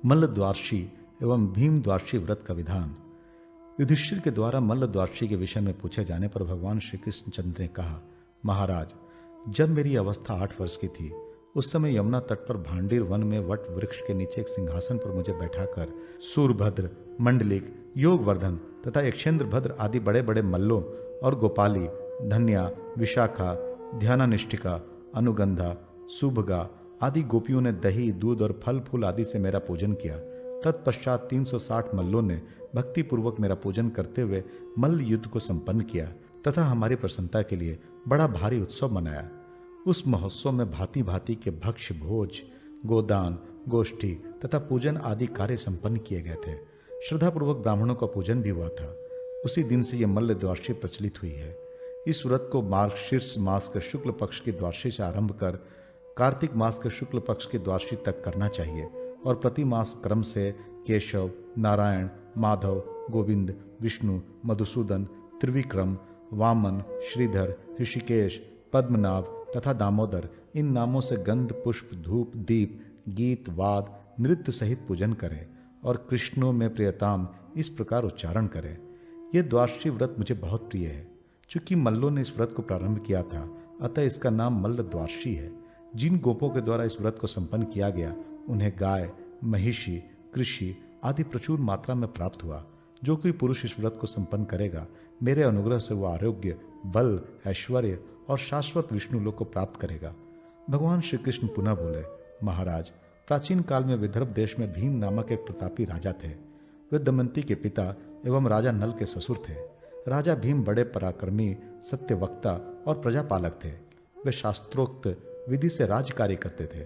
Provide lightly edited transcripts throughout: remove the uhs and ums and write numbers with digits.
मल्ल द्वादशी एवं भीम द्वादशी व्रत का विधान। युधिष्ठिर के द्वारा मल्ल द्वादशी के विषय में पूछे जाने पर भगवान श्री कृष्णचंद्र ने कहा, महाराज, जब मेरी अवस्था 8 वर्ष की थी, उस समय यमुना तट पर भांडीर वन में वट वृक्ष के नीचे एक सिंहासन पर मुझे बैठाकर सूरभद्र, मंडलिक, योगवर्धन तथा यक्षेंद्र भद्र आदि बड़े बड़े मल्लों और गोपाली, धन्या, विशाखा, ध्यानानिष्ठिका, अनुगंधा, सुभगा आदि गोपियों ने दही, दूध और फल फूल आदि से मेरा पूजन किया। तत्पश्चात 360 मल्लों ने भक्ति पूर्वक मेरा पूजन करते हुए मल्ल युद्ध को संपन्न किया तथा हमारी प्रसन्नता के लिए बड़ा भारी उत्सव मनाया। उस महोत्सव में भांति भांति के भक्ष्य भोज, गोदान, गोष्ठी तथा पूजन आदि कार्य संपन्न किए गए थे। श्रद्धापूर्वक ब्राह्मणों का पूजन भी हुआ था। उसी दिन से यह मल्ल द्वादशी प्रचलित हुई है। इस व्रत को मार्गशीर्ष मास के शुक्ल पक्ष की द्वादशी से आरंभ कर कार्तिक मास के शुक्ल पक्ष की द्वादशी तक करना चाहिए और प्रति मास क्रम से केशव, नारायण, माधव, गोविंद, विष्णु, मधुसूदन, त्रिविक्रम, वामन, श्रीधर, ऋषिकेश, पद्मनाभ तथा दामोदर इन नामों से गंध, पुष्प, धूप, दीप, गीत, वाद, नृत्य सहित पूजन करें और कृष्णों में प्रियताम इस प्रकार उच्चारण करें। यह द्वादशी व्रत मुझे बहुत प्रिय है। चूंकि मल्लों ने इस व्रत को प्रारंभ किया था, अतः इसका नाम मल्ल द्वादशी है। जिन गोपों के द्वारा इस व्रत को संपन्न किया गया, उन्हें गाय, महिषी, कृषि आदि प्रचुर मात्रा में प्राप्त हुआ। जो कोई पुरुष इस व्रत को संपन्न करेगा, मेरे अनुग्रह से वह आरोग्य, बल, ऐश्वर्य और शाश्वत विष्णु लोक को प्राप्त करेगा। भगवान श्री कृष्ण पुनः बोले, महाराज, प्राचीन काल में विदर्भ देश में भीम नामक एक प्रतापी राजा थे। वे दमयंती के पिता एवं राजा नल के ससुर थे। राजा भीम बड़े पराक्रमी, सत्यवक्ता और प्रजापालक थे। वे शास्त्रोक्त विधि से राज्य कार्य करते थे।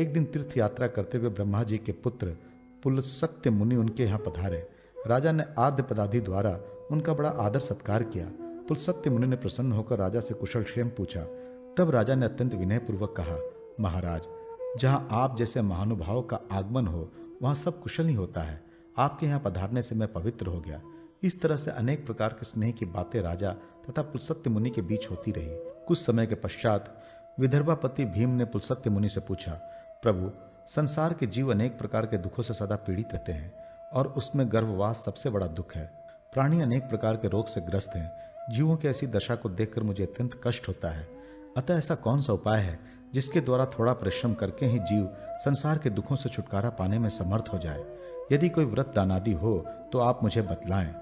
एक दिन तीर्थ यात्रा करते हुए ब्रह्मा जी के पुत्र पुलसत्य मुनि उनके यहाँ पधारे। राजा ने आर्ध पदाधि द्वारा उनका बड़ा आदर सत्कार किया। पुलसत्य मुनि ने प्रसन्न होकर राजा से कुशल क्षेम पूछा। तब राजा ने अत्यंत विनयपूर्वक कहा, महाराज, जहाँ आप जैसे महानुभाव का आगमन हो, वहाँ सब कुशल ही होता है। आपके यहाँ पधारने से मैं पवित्र हो गया। इस तरह से अनेक प्रकार के स्नेह की बातें राजा तथा पुलसत्य मुनि के बीच होती रही। कुछ समय के पश्चात विदर्भापति भीम ने पुलसत्य मुनि से पूछा, प्रभु, संसार के जीव अनेक प्रकार के दुखों से सदा पीड़ित रहते हैं और उसमें गर्भवास सबसे बड़ा दुख है। प्राणी अनेक प्रकार के रोग से ग्रस्त हैं। जीवों की ऐसी दशा को देखकर मुझे अत्यंत कष्ट होता है। अतः ऐसा कौन सा उपाय है जिसके द्वारा थोड़ा परिश्रम करके ही जीव संसार के दुखों से छुटकारा पाने में समर्थ हो जाए? यदि कोई व्रत दानादि हो तो आप मुझे बतलाएं।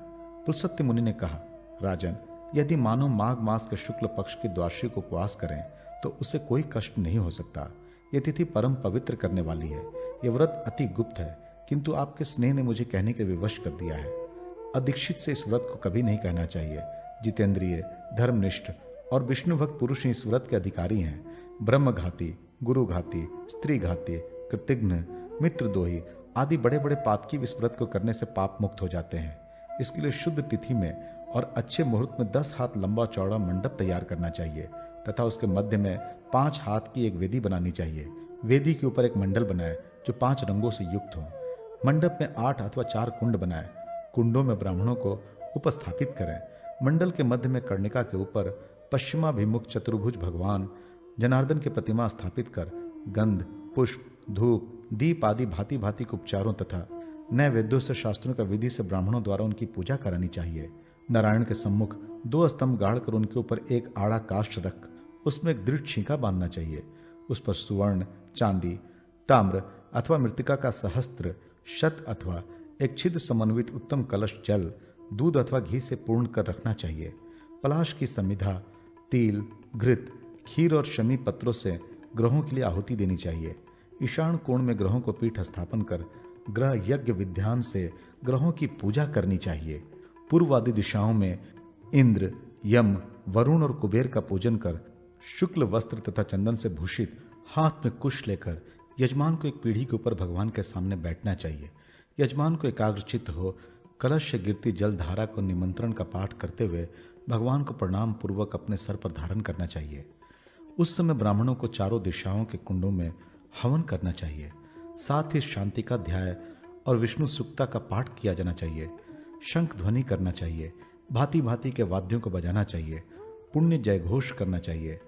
पुलसत्य मुनि ने कहा, राजन, यदि मानो माघ मास के शुक्ल पक्ष की द्वादशी को उपवास करें तो उसे कोई कष्ट नहीं हो सकता। यह तिथि परम पवित्र करने वाली है। यह व्रत अति गुप्त है, किंतु आपके स्नेह ने मुझे कहने के विवश कर दिया है। अदीक्षित से इस व्रत को कभी नहीं कहना चाहिए। जितेंद्रिय, धर्मनिष्ठ और विष्णु भक्त पुरुष ही इस व्रत के अधिकारी हैं। ब्रह्मघाती, गुरुघाती, स्त्रीघाती, कृतघ्न, मित्रद्रोही आदि बड़े बड़े पातकी इस व्रत को करने से पाप मुक्त हो जाते हैं। इसके लिए शुद्ध तिथि में और अच्छे मुहूर्त में 10 हाथ लंबा चौड़ा मंडप तैयार करना चाहिए तथा उसके मध्य में 5 हाथ की एक वेदी बनानी चाहिए। वेदी के ऊपर एक मंडल बनाए जो 5 रंगों से युक्त हो। मंडप में 8 अथवा 4 कुंड बनाए। कुंडों में ब्राह्मणों को उपस्थापित करें। मंडल के मध्य में कर्णिका के ऊपर पश्चिमाभिमुख चतुर्भुज भगवान जनार्दन की प्रतिमा स्थापित कर गंध, पुष्प, धूप, दीप आदि भांति भांति के उपचारों तथा नए वेदों से शास्त्रों का विधि से ब्राह्मणों द्वारा उनकी पूजा करानी चाहिए। नारायण के सम्मुख 2 स्तंभ गाड़ कर उनके ऊपर एक आड़ा काष्ठ रख उसमें एक दृढ़ छींका बांधना चाहिए। उस पर सुवर्ण, चांदी, ताम्र अथवा मृतिका का सहस्त्र, शत अथवा एक छिद्र समन्वित उत्तम कलश जल, दूध अथवा घी से पूर्ण कर रखना चाहिए। पलाश की समिधा, तिल, घृत, खीर और शमी पत्रों से ग्रहों के लिए आहुति देनी चाहिए। ईशान कोण में ग्रहों को पीठ स्थापन कर ग्रह यज्ञ विध्यान से ग्रहों की पूजा करनी चाहिए। पूर्व आदि दिशाओं में इंद्र, यम, वरुण और कुबेर का पूजन कर शुक्ल वस्त्र तथा चंदन से भूषित हाथ में कुश लेकर यजमान को एक पीढ़ी के ऊपर भगवान के सामने बैठना चाहिए। यजमान को एकाग्रचित्त हो कलश से गिरती जल धारा को निमंत्रण का पाठ करते हुए भगवान को प्रणाम पूर्वक अपने सर पर धारण करना चाहिए। उस समय ब्राह्मणों को चारों दिशाओं के कुंडों में हवन करना चाहिए। साथ ही शांति का ध्याय और विष्णु सुक्ता का पाठ किया जाना चाहिए। शंख ध्वनि करना चाहिए। भांति भांति के वाद्यों को बजाना चाहिए। पुण्य जयघोष करना चाहिए।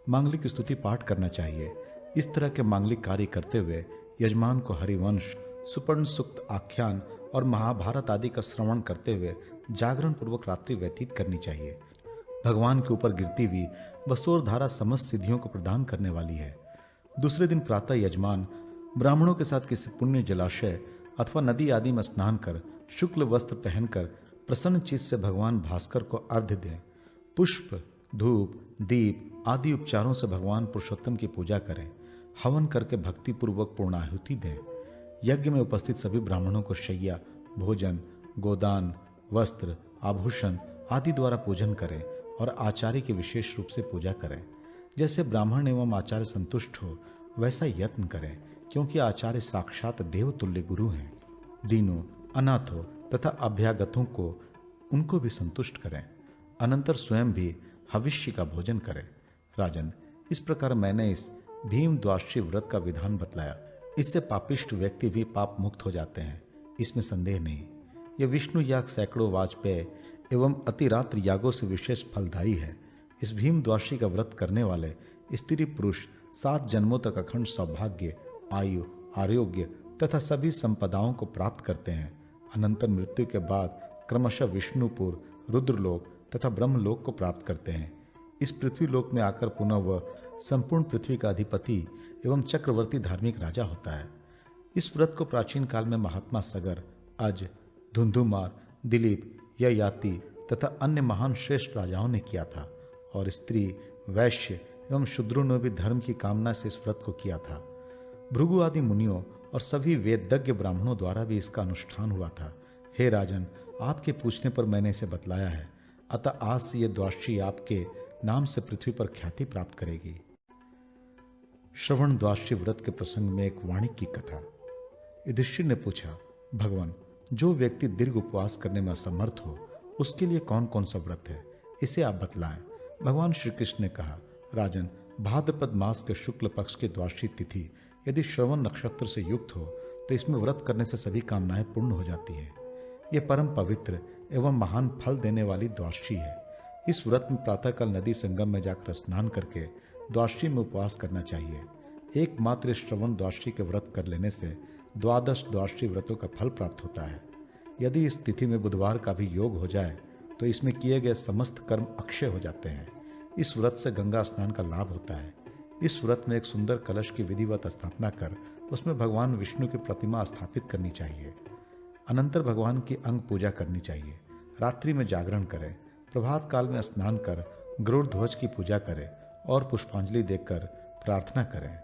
मांगलिक स्तुति पाठ करना चाहिए। इस तरह के मांगलिक कार्य करते हुए यजमान को हरिवंश, सुपर्ण सुक्त आख्यान और महाभारत आदि का श्रवण करते हुए जागरण पूर्वक रात्रि व्यतीत करनी चाहिए। भगवान के ऊपर गिरती हुई बसोर धारा समस्त सिद्धियों को प्रदान करने वाली है। दूसरे दिन प्रातः यजमान ब्राह्मणों के साथ किसी पुण्य जलाशय अथवा नदी आदि में स्नान कर शुक्ल वस्त्र पहनकर प्रसन्न चित्त से भगवान भास्कर को अर्घ्य दें। पुष्प, धूप, दीप आदि उपचारों से भगवान पुरुषोत्तम की पूजा करें। हवन करके भक्तिपूर्वक पूर्णाहुति दें। यज्ञ में उपस्थित सभी ब्राह्मणों को शैया, भोजन, गोदान, वस्त्र, आभूषण आदि द्वारा पूजन करें और आचार्य की विशेष रूप से पूजा करें। जैसे ब्राह्मण एवं आचार्य संतुष्ट हो वैसा यत्न करें, क्योंकि आचार्य साक्षात देवतुल्य गुरु हैं। दीनों, अनाथों तथा अभ्यागतों को उनको भी संतुष्ट करें। अनंतर स्वयं भी हविष्य का भोजन करें। राजन, इस प्रकार मैंने इस भीम द्वादशी व्रत का विधान बतलाया। इससे पापिष्ट व्यक्ति भी पाप मुक्त हो जाते हैं, इसमें संदेह नहीं। यह विष्णु याग सैकड़ों वाजपेय एवं अतिरात्र यागों से विशेष फलदायी है। इस भीम द्वादशी का व्रत करने वाले स्त्री पुरुष 7 जन्मों तक अखंड सौभाग्य, आयु, आरोग्य तथा सभी संपदाओं को प्राप्त करते हैं। अनंतर मृत्यु के बाद क्रमशः विष्णुपुर, रुद्रलोक तथा ब्रह्मलोक को प्राप्त करते हैं। इस पृथ्वी लोक में आकर पुनः वह संपूर्ण पृथ्वी का अधिपति एवं चक्रवर्ती धार्मिक राजा होता है। इस व्रत को प्राचीन काल में महात्मा सगर, अज, धुंधुमार, दिलीप, ययाति तथा अन्य महान श्रेष्ठ राजाओं ने किया था और स्त्री, वैश्य एवं शूद्रों ने भी धर्म की कामना से इस व्रत को किया था। भृगु आदि मुनियों और सभी वेदज्ञ ब्राह्मणों द्वारा भी इसका अनुष्ठान हुआ था। हे राजन, आपके पूछने पर मैंने इसे बतलाया है, अतः आज से यह द्वादशी आपके नाम से पृथ्वी पर ख्याति प्राप्त करेगी। श्रवण द्वादशी व्रत के प्रसंग में एक वाणिक की कथा। युधिष्ठिर ने पूछा, भगवान, जो व्यक्ति दीर्घ उपवास करने में असमर्थ हो उसके लिए कौन कौन सा व्रत है, इसे आप बतलाएं। भगवान श्री कृष्ण ने कहा, राजन, भाद्रपद मास के शुक्ल पक्ष की द्वादशी तिथि यदि श्रवण नक्षत्र से युक्त हो तो इसमें व्रत करने से सभी कामनाएं पूर्ण हो जाती है। यह परम पवित्र एवं महान फल देने वाली द्वादशी है। इस व्रत में प्रातःकाल नदी संगम में जाकर स्नान करके द्वादशी में उपवास करना चाहिए। एकमात्र श्रवण द्वादशी के व्रत कर लेने से 12 द्वादशी व्रतों का फल प्राप्त होता है। यदि इस तिथि में बुधवार का भी योग हो जाए तो इसमें किए गए समस्त कर्म अक्षय हो जाते हैं। इस व्रत से गंगा स्नान का लाभ होता है। इस व्रत में एक सुंदर कलश की विधिवत स्थापना कर उसमें भगवान विष्णु की प्रतिमा स्थापित करनी चाहिए। अनंतर भगवान की अंग पूजा करनी चाहिए। रात्रि में जागरण करें। प्रभात काल में स्नान कर गरुड़ ध्वज की पूजा करें और पुष्पांजलि देकर प्रार्थना करें।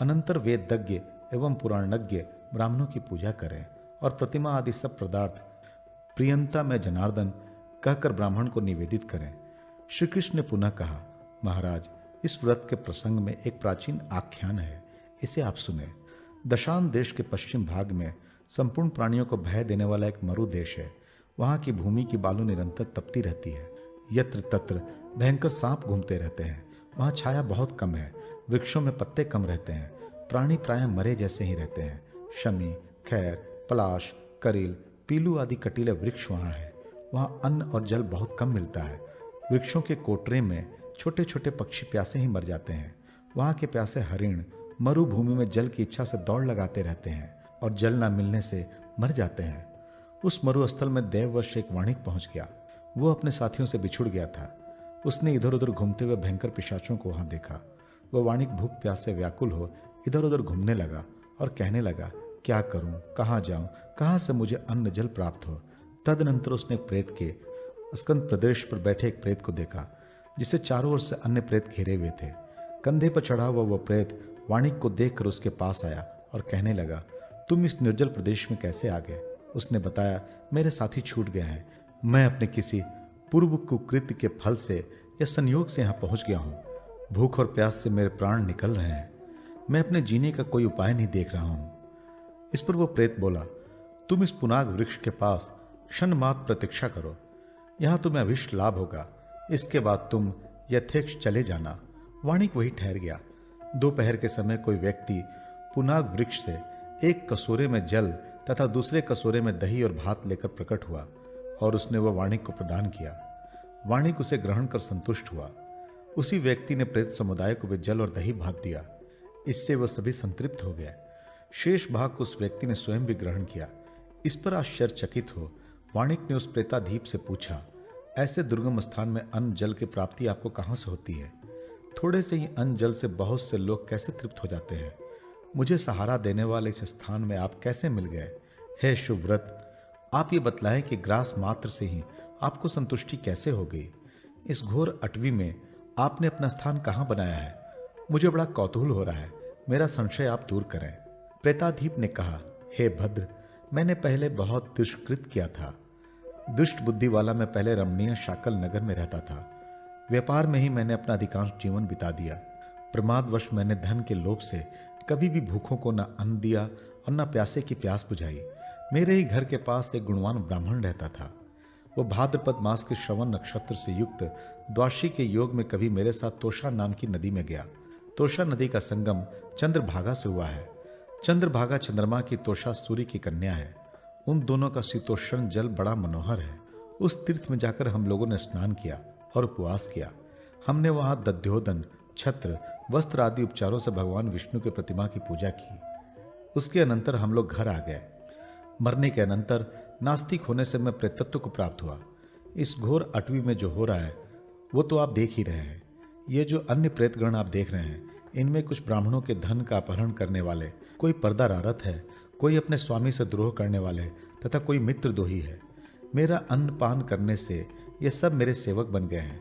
अनंतर वेदज्ञ एवं पुराणज्ञ ब्राह्मणों की पूजा करें और प्रतिमा आदि सब पदार्थ प्रियंता में जनार्दन कहकर ब्राह्मण को निवेदित करें। श्री कृष्ण ने पुनः कहा, महाराज, इस व्रत के प्रसंग में एक प्राचीन आख्यान है, इसे आप सुने। दशान देश के पश्चिम भाग में संपूर्ण प्राणियों को भय देने वाला एक मरु देश है। वहां की भूमि की बालू निरंतर तपती रहती है। यत्र तत्र भयंकर सांप घूमते रहते हैं। वहां छाया बहुत कम है। वृक्षों में पत्ते कम रहते हैं। प्राणी प्रायः मरे जैसे ही रहते हैं। शमी, खैर, पलाश, करील, पीलू आदि कटीले वृक्ष वहां है। वहां अन्न और जल बहुत कम मिलता है। वृक्षों के कोटरे में छोटे छोटे पक्षी प्यासे ही मर जाते हैं। वहां के प्यासे हरिण मरुभूमि में जल की इच्छा से दौड़ लगाते रहते हैं और जल न मिलने से मर जाते हैं। उस मरुस्थल में देववश एक वाणिक पहुंच गया। वो अपने साथियों से बिछुड़ गया था। उसने इधर उधर घूमते हुए भयंकर पिशाचों को वहां देखा। वह वाणिक भूख प्यास से व्याकुल हो इधर उधर घूमने लगा और कहने लगा, क्या करूं, कहां जाऊं, कहां से मुझे अन्न जल प्राप्त हो। तदनंतर उसने प्रेत के स्कंद प्रदेश पर बैठे एक प्रेत को देखा, जिसे चारों ओर से अन्य प्रेत घेरे हुए थे। कंधे पर चढ़ा हुआ वह प्रेत वाणिक को देखकर उसके पास आया और कहने लगा, तुम इस निर्जल प्रदेश में कैसे आ गए। उसने बताया, मेरे साथी छूट गए हैं। मैं अपने किसी पूर्व कुकृत्य के फल से या संयोग से यहाँ पहुंच गया हूँ। भूख और प्यास से मेरे प्राण निकल रहे हैं। मैं अपने जीने का कोई उपाय नहीं देख रहा हूँ। इस पर वो प्रेत बोला, तुम इस पुनाग वृक्ष के पास क्षण मात्र प्रतीक्षा करो, यहाँ तुम्हें अभिष्ट लाभ होगा। इसके बाद तुम यथेक्ष चले जाना। वाणिक वही ठहर गया। दोपहर के समय कोई व्यक्ति पुनाग वृक्ष से एक कटोरे में जल तथा दूसरे कटोरे में दही और भात लेकर प्रकट हुआ और उसने वह वाणिक को प्रदान किया। वाणिक उसे ग्रहण कर संतुष्ट हुआ। उसी व्यक्ति ने प्रेत समुदाय को भी जल और दही भात दिया। इससे वह सभी संतृप्त हो गए। शेष भाग को उस व्यक्ति ने स्वयं भी ग्रहण किया। इस पर आश्चर्यचकित हो वाणिक ने उस प्रेताधीप से पूछा, ऐसे दुर्गम स्थान में अन्न जल की प्राप्ति आपको कहां से होती है? थोड़े से ही अन्न जल से बहुत से लोग कैसे तृप्त हो जाते हैं? मुझे सहारा देने वाले इस स्थान में आप कैसे मिल गए? हे शुभव्रत, आप ये बतलाएं कि ग्रास मात्र से ही आपको संतुष्टि कैसे हो गई? इस घोर अटवी में आपने अपना स्थान कहां बनाया है? मुझे बड़ा कौतूहल हो रहा है, मेरा संशय आप दूर करें। प्रेताधीप ने कहा, हे भद्र, मैंने पहले बहुत दुष्कृत किया था। दुष्ट बुद्धि वाला मैं पहले रमणीय शाकल नगर में रहता था। व्यापार में ही मैंने अपना अधिकांश जीवन बिता दिया। प्रमादवश मैंने धन के लोभ से कभी भी भूखों को न अन्न दिया और न प्यासे की प्यास बुझाई। मेरे ही घर के पास एक गुणवान ब्राह्मण रहता था। वो भाद्रपद मास के श्रवण नक्षत्र से युक्त द्वादशी के योग में कभी मेरे साथ तोषा नाम की नदी में गया। तोषा नदी का संगम चंद्रभागा से हुआ है। चंद्रभागा चंद्रमा की, तोषा सूर्य की कन्या है। उन दोनों का शीतोष्ण जल बड़ा मनोहर है। उस तीर्थ में जाकर हम लोगों ने स्नान किया और उपवास किया। हमने वहां दध्योदन, छत्र, वस्त्र आदि उपचारों से भगवान विष्णु की प्रतिमा की पूजा की। उसके अनंतर हम लोग घर आ गए। मरने के अनंतर नास्तिक होने से मैं प्रेतत्व को प्राप्त हुआ। इस घोर अटवी में जो हो रहा है वो तो आप देख ही रहे हैं। ये जो अन्य प्रेतगण आप देख रहे हैं, इनमें कुछ ब्राह्मणों के धन का अपहरण करने वाले, कोई पर्दारारत है, कोई अपने स्वामी से द्रोह करने वाले तथा कोई मित्रद्रोही है। मेरा अन्न पान करने से ये सब मेरे सेवक बन गए हैं।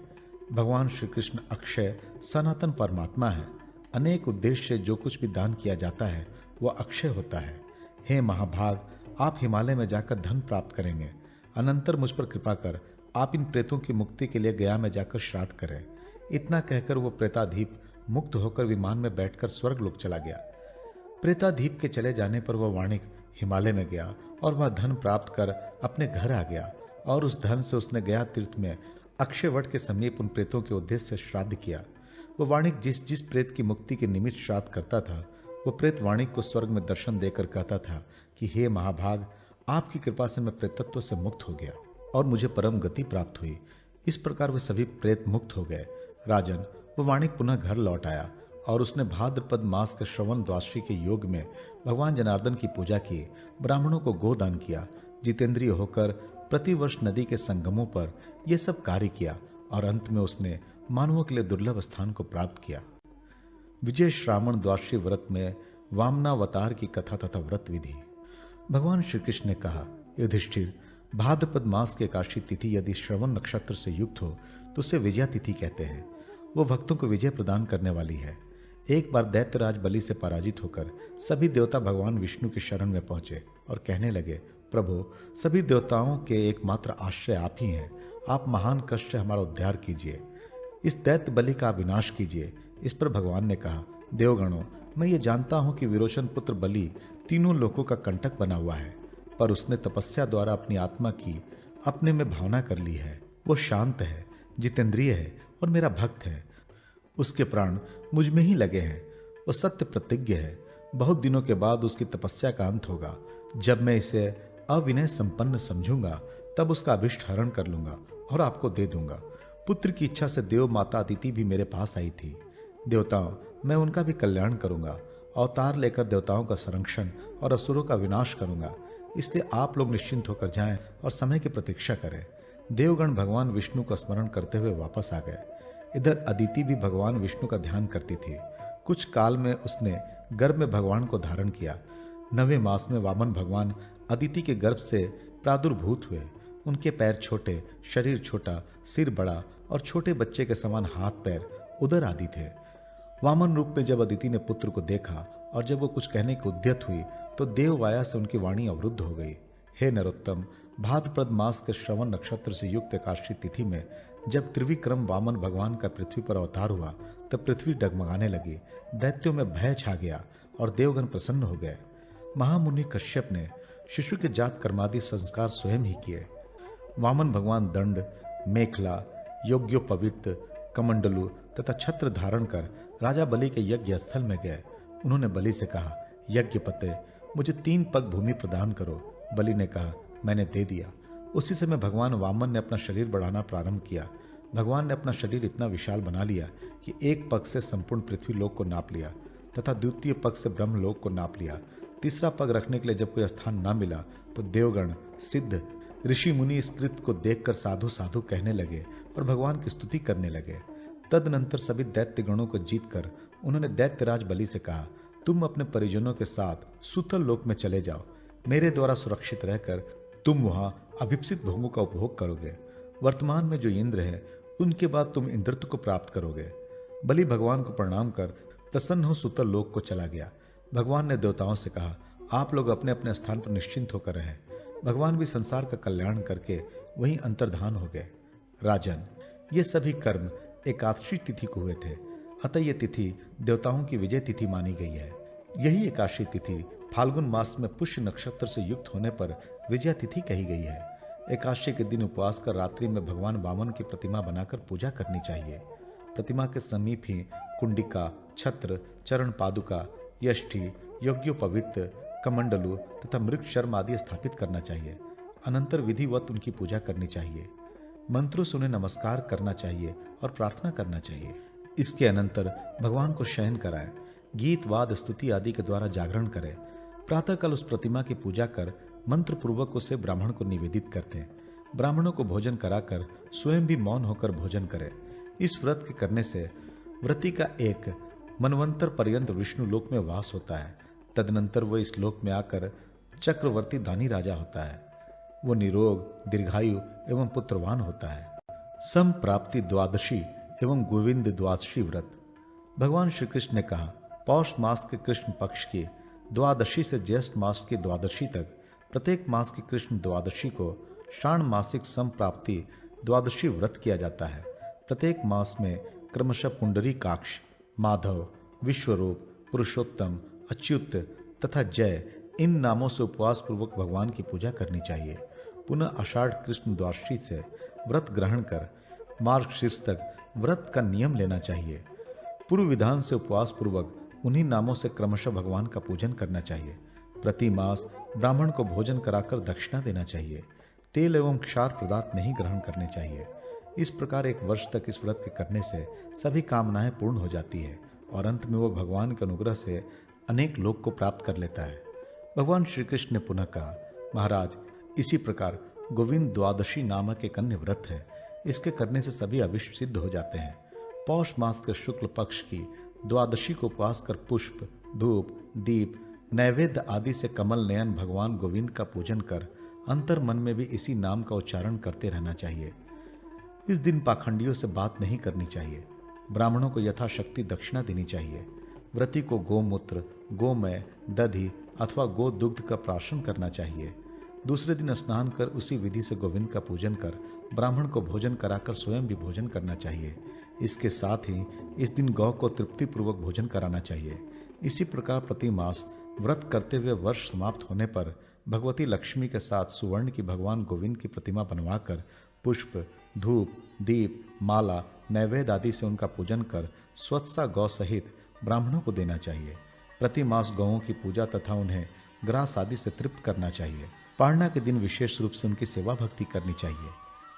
भगवान श्री कृष्ण अक्षय सनातन परमात्मा है। अनेक उद्देश्य से जो कुछ भी दान किया जाता है वह अक्षय होता है। हे महाभाग, आप हिमालय में जाकर धन प्राप्त करेंगे। अनंतर मुझ पर कृपा कर आप इन प्रेतों की मुक्ति के लिए गया में जाकर श्राद्ध करें। इतना कहकर वो प्रेताधीप मुक्त होकर विमान में बैठकर स्वर्ग लोक चला गया। प्रेताधीप के चले जाने पर वह वाणिक हिमालय में गया और वह धन प्राप्त कर अपने घर आ गया और उस धन से उसने गया तीर्थ में अक्षयवट के समीप उन प्रेतों के उद्देश्य से श्राद्ध किया। वह वाणिक जिस जिस प्रेत की मुक्ति के निमित्त श्राद्ध करता था, वह प्रेत वाणिक को स्वर्ग में दर्शन देकर कहता था कि हे महाभाग, आपकी कृपा से मैं प्रेतत्व से मुक्त हो गया और मुझे परम गति प्राप्त हुई। इस प्रकार वे सभी प्रेत मुक्त हो गए। राजन, वह वाणिक पुनः घर लौट आया और उसने भाद्रपद मास के श्रवण द्वादशी के योग में भगवान जनार्दन की पूजा की, ब्राह्मणों को गोदान किया, जितेंद्रिय होकर प्रतिवर्ष नदी के संगमों पर यह सब कार्य किया और अंत में उसने मानवों के लिए दुर्लभ स्थान को प्राप्त किया। विजय श्रावण द्वादशी व्रत में वामनावतार की कथा तथा व्रत विधि। भगवान श्री कृष्ण ने कहा, युधिष्ठिर, भाद्रपद मास की एकादशी तिथि यदि श्रवण नक्षत्र से युक्त हो तो उसे विजया तिथि कहते हैं। वो भक्तों को विजय प्रदान करने वाली है। एक बार दैत्यराज बलि से पराजित होकर सभी देवता भगवान विष्णु की शरण में पहुंचे और कहने लगे, प्रभु, सभी देवताओं के एकमात्र आश्रय आप ही हैं। आप महान कष्ट से हमारा उद्धार कीजिए, इस दैत्य बलि का विनाश कीजिए। इस पर भगवान ने कहा, देवगणों, मैं ये जानता हूं कि विरोचन पुत्र बलि तीनों लोकों का कंटक बना हुआ है, पर उसने तपस्या द्वारा अपनी आत्मा की अपने में भावना कर ली है। वो शांत है, जितेंद्रिय है और मेरा भक्त है। उसके प्राण मुझ में ही लगे हैं। वो सत्य प्रतिज्ञ है। बहुत दिनों के बाद उसकी तपस्या का अंत होगा। जब मैं इसे अविनय संपन्न समझूंगा तब उसका अभिष्ट हरण कर लूंगा और आपको दे दूंगा। पुत्र की इच्छा से देव माता अदिति भी मेरे पास आई थी। देवताओं, मैं उनका भी कल्याण करूंगा। अवतार लेकर देवताओं का संरक्षण और असुरों का विनाश करूंगा। इसलिए आप लोग निश्चिंत होकर जाएं और समय की प्रतीक्षा करें। देवगण भगवान विष्णु का स्मरण करते हुए वापस आ गए। इधर अदिति भी भगवान विष्णु का ध्यान करती थी। कुछ काल में उसने गर्भ में भगवान को धारण किया। 9वें मास में वामन भगवान अदिति के गर्भ से प्रादुर्भूत हुए। उनके पैर छोटे, शरीर छोटा, सिर बड़ा और छोटे बच्चे के समान हाथ पैर, उदर आदि थे। वामन रूप में जब अदिति ने पुत्र को देखा और जब वो कुछ कहने की उद्यत हुई तो देववाया से उनकी वाणी अवरुद्ध हो गई। हे नरोत्तम, भाद्रपद मास के श्रवण नक्षत्र से युक्त एकादशी तिथि में जब त्रिविक्रम वामन भगवान का पृथ्वी पर अवतार हुआ तब पृथ्वी डगमगाने लगी। दैत्यों में भय छा गया और देवगण प्रसन्न हो गए। महामुनि कश्यप ने शिशु के जात कर्मादि संस्कार स्वयं ही किए। वामन भगवान दंड, मेखला, योग्योपवित्त, कमंडलू तथा छत्र धारण कर राजा बलि के यज्ञ स्थल में गए। उन्होंने बलि से कहा, यज्ञपते, मुझे 3 पग भूमि प्रदान करो। बलि ने कहा, मैंने दे दिया। उसी समय भगवान वामन ने अपना शरीर बढ़ाना प्रारंभ किया। भगवान ने अपना शरीर इतना विशाल बना लिया कि एक पग से संपूर्ण पृथ्वी लोक को नाप लिया तथा द्वितीय पग से ब्रह्मलोक को नाप लिया। तीसरा पग रखने के लिए जब कोई स्थान न मिला तो देवगण, सिद्ध, ऋषि मुनि इस कृत्य को देखकर साधु साधु कहने लगे और भगवान की स्तुति करने लगे। तदनंतर सभी दैत्य गणों को जीतकर उन्होंने दैत्यराज बलि से कहा, तुम अपने परिजनों के साथ सुतल लोक में चले जाओ। मेरे द्वारा सुरक्षित रहकर तुम वहां अभिप्सित भोगों का उपभोग करोगे। वर्तमान में जो इंद्र है उनके बाद तुम इंद्रत्व को प्राप्त करोगे। बलि भगवान को प्रणाम कर प्रसन्न हो सुतल लोक को चला गया। भगवान ने देवताओं से कहा, आप लोग अपने अपने स्थान पर निश्चिंत होकर रहें। भगवान भी संसार का कल्याण करके वहीं अंतर्धान हो गए। राजन, ये सभी कर्म एकादशी तिथि को हुए थे, अतः ये तिथि देवताओं की विजय तिथि मानी गई है। यही एकादशी तिथि फाल्गुन मास में पुष्य नक्षत्र से युक्त होने पर विजय तिथि कही गई है। एकादशी के दिन उपवास कर रात्रि में भगवान वामन की प्रतिमा बनाकर पूजा करनी चाहिए। प्रतिमा के समीप ही कुंडिका, छत्र, चरण पादुका, यष्टि, यज्ञोपवीत, कमंडलू तथा मृग शर्म आदि स्थापित करना चाहिए। अनंतर विधिवत उनकी पूजा करनी चाहिए। मंत्रों से उन्हें नमस्कार करना चाहिए और प्रार्थना करना चाहिए। इसके अनंतर भगवान को शयन कराएं, गीत वाद स्तुति आदि के द्वारा जागरण करें। प्रातःकाल उस प्रतिमा की पूजा कर मंत्र पूर्वक उसे ब्राह्मण को निवेदित करते हैं। ब्राह्मणों को भोजन कराकर स्वयं भी मौन होकर भोजन करें। इस व्रत के करने से व्रती का एक मनवंतर पर्यंत विष्णु लोक में वास होता है। तदनंतर वह इस लोक में आकर चक्रवर्ती दानी राजा होता है। वो निरोग, दीर्घायु एवं पुत्रवान होता है। संप्राप्ति द्वादशी एवं गोविंद द्वादशी व्रत। भगवान श्री कृष्ण ने कहा, पौष मास के कृष्ण पक्ष की द्वादशी से ज्येष्ठ मास की द्वादशी तक प्रत्येक मास की कृष्ण द्वादशी को श्रावण मासिक संप्राप्ति द्वादशी व्रत किया जाता है। प्रत्येक मास में क्रमशः पुंडरीकाक्ष, माधव, विश्वरूप, पुरुषोत्तम, अच्युत तथा जय इन नामों से उपवास पूर्वक भगवान की पूजा करनी चाहिए। पुनः आषाढ़ कृष्ण द्वादशी से व्रत ग्रहण कर मार्गशीर्ष तक व्रत का नियम लेना चाहिए। पूर्व विधान से उपवास पूर्वक उन्हीं नामों से क्रमशः भगवान का पूजन करना चाहिए। प्रति मास ब्राह्मण को भोजन कराकर दक्षिणा देना चाहिए। तेल एवं क्षार पदार्थ नहीं ग्रहण करने चाहिए। इस प्रकार एक वर्ष तक इस व्रत के करने से सभी कामनाएं पूर्ण हो जाती है और अंत में वो भगवान के अनुग्रह से अनेक लोक को प्राप्त कर लेता है। भगवान श्री कृष्ण ने पुनः कहा, महाराज, इसी प्रकार गोविंद द्वादशी नामक एक अन्य व्रत है। इसके करने से सभी अभिष्ट सिद्ध हो जाते हैं। पौष मास के शुक्ल पक्ष की द्वादशी को उपवास कर पुष्प, धूप, दीप, नैवेद्य आदि से कमल नयन भगवान गोविंद का पूजन कर अंतर मन में भी इसी नाम का उच्चारण करते रहना चाहिए। इस दिन पाखंडियों से बात नहीं करनी चाहिए। ब्राह्मणों को यथाशक्ति दक्षिणा देनी चाहिए। व्रती को गोमूत्र, गोमय, दधि अथवा गो दुग्ध का प्राशन करना चाहिए। दूसरे दिन स्नान कर उसी विधि से गोविंद का पूजन कर ब्राह्मण को भोजन कराकर स्वयं भी भोजन करना चाहिए। इसके साथ ही इस दिन गौ को तृप्ति पूर्वक भोजन कराना चाहिए। इसी प्रकार प्रति मास व्रत करते हुए वर्ष समाप्त होने पर भगवती लक्ष्मी के साथ सुवर्ण की भगवान गोविंद की प्रतिमा बनवाकर पुष्प, धूप, दीप, माला, नैवेद्य आदि से उनका पूजन कर स्वत्सा गौ सहित ब्राह्मणों को देना चाहिए। प्रति मास गौओं की पूजा तथा उन्हें ग्रास आदि से तृप्त करना चाहिए। पारणा के दिन विशेष रूप से उनकी सेवा भक्ति करनी चाहिए।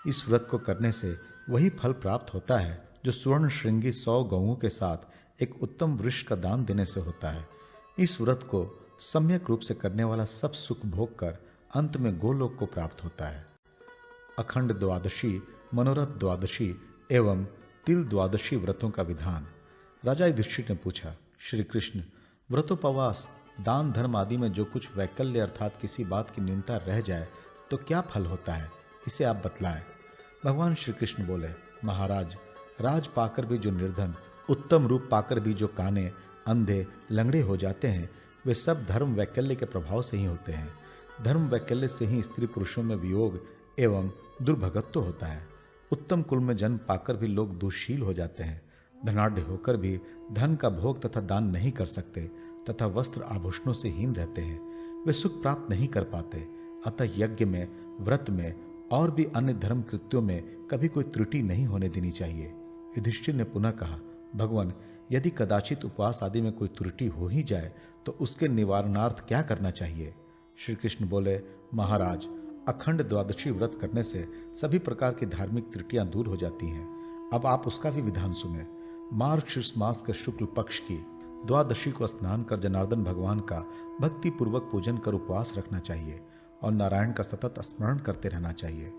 इस व्रत को करने से वही फल प्राप्त होता है जो स्वर्ण श्रृंगी 100 गौओं के साथ एक उत्तम वृक्ष का दान देने से होता है। इस व्रत को सम्यक रूप से करने वाला सब सुख भोग कर अंत में गोलोक को प्राप्त होता है। अखंड द्वादशी, मनोरथ द्वादशी एवं तिल द्वादशी व्रतों का विधान। राजा युधिष्ठिर ने पूछा, श्री कृष्ण, व्रतोपवास, दान धर्म आदि में जो कुछ वैकल्य अर्थात किसी बात की न्यूनता रह जाए तो क्या फल होता है, इसे आप बतलाएं। भगवान श्री कृष्ण बोले, महाराज, राज पाकर भी जो निर्धन, उत्तम रूप पाकर भी जो काने, अंधे, लंगड़े हो जाते हैं, वे सब धर्म वैकल्य के प्रभाव से ही होते हैं। धर्म वैकल्य से ही स्त्री पुरुषों में वियोग एवं दुर्भगत्व होता है। उत्तम कुल में जन्म पाकर भी लोग दुशील हो जाते हैं। धनाढ़ होकर भी धन का भोग तथा दान नहीं कर सकते तथा वस्त्र आभूषणों से हीन रहते हैं। वे सुख प्राप्त नहीं कर पाते। अतः यज्ञ में, व्रत में और भी अन्य धर्म कृत्यों में कभी कोई त्रुटि नहीं होने देनी चाहिए। युधिष्ठिर ने पुनः कहा, भगवान, यदि कदाचित उपवास आदि में कोई त्रुटि हो ही जाए तो उसके निवारणार्थ क्या करना चाहिए? श्री कृष्ण बोले, महाराज, अखंड द्वादशी व्रत करने से सभी प्रकार की धार्मिक त्रुटियां दूर हो जाती हैं। अब आप उसका भी विधान सुने। मार्गशीर्ष मास के शुक्ल पक्ष की द्वादशी को स्नान कर जनार्दन भगवान का भक्ति पूर्वक पूजन कर उपवास रखना चाहिए और नारायण का सतत स्मरण करते रहना चाहिए।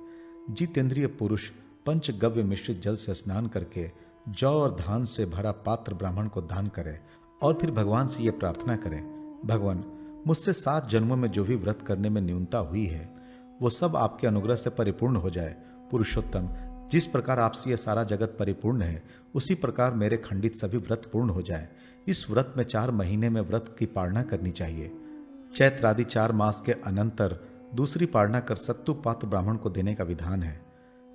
जितेंद्रिय पुरुष पंचगव्य मिश्रित जल से स्नान करके जौ और धान से भरा पात्र ब्राह्मण को दान करे और फिर भगवान से यह प्रार्थना करे, भगवान मुझसे 7 जन्मों में जो भी व्रत करने में न्यूनता हुई है वो सब आपके अनुग्रह से परिपूर्ण हो जाए। पुरुषोत्तम, जिस प्रकार आपसे यह सारा जगत परिपूर्ण है उसी प्रकार मेरे खंडित सभी व्रत पूर्ण हो जाए। इस व्रत में 4 महीने में व्रत की पालना करनी चाहिए। चैत्र आदि 4 मास के अनंतर दूसरी पालना कर सत्तु पात्र ब्राह्मण को देने का विधान है।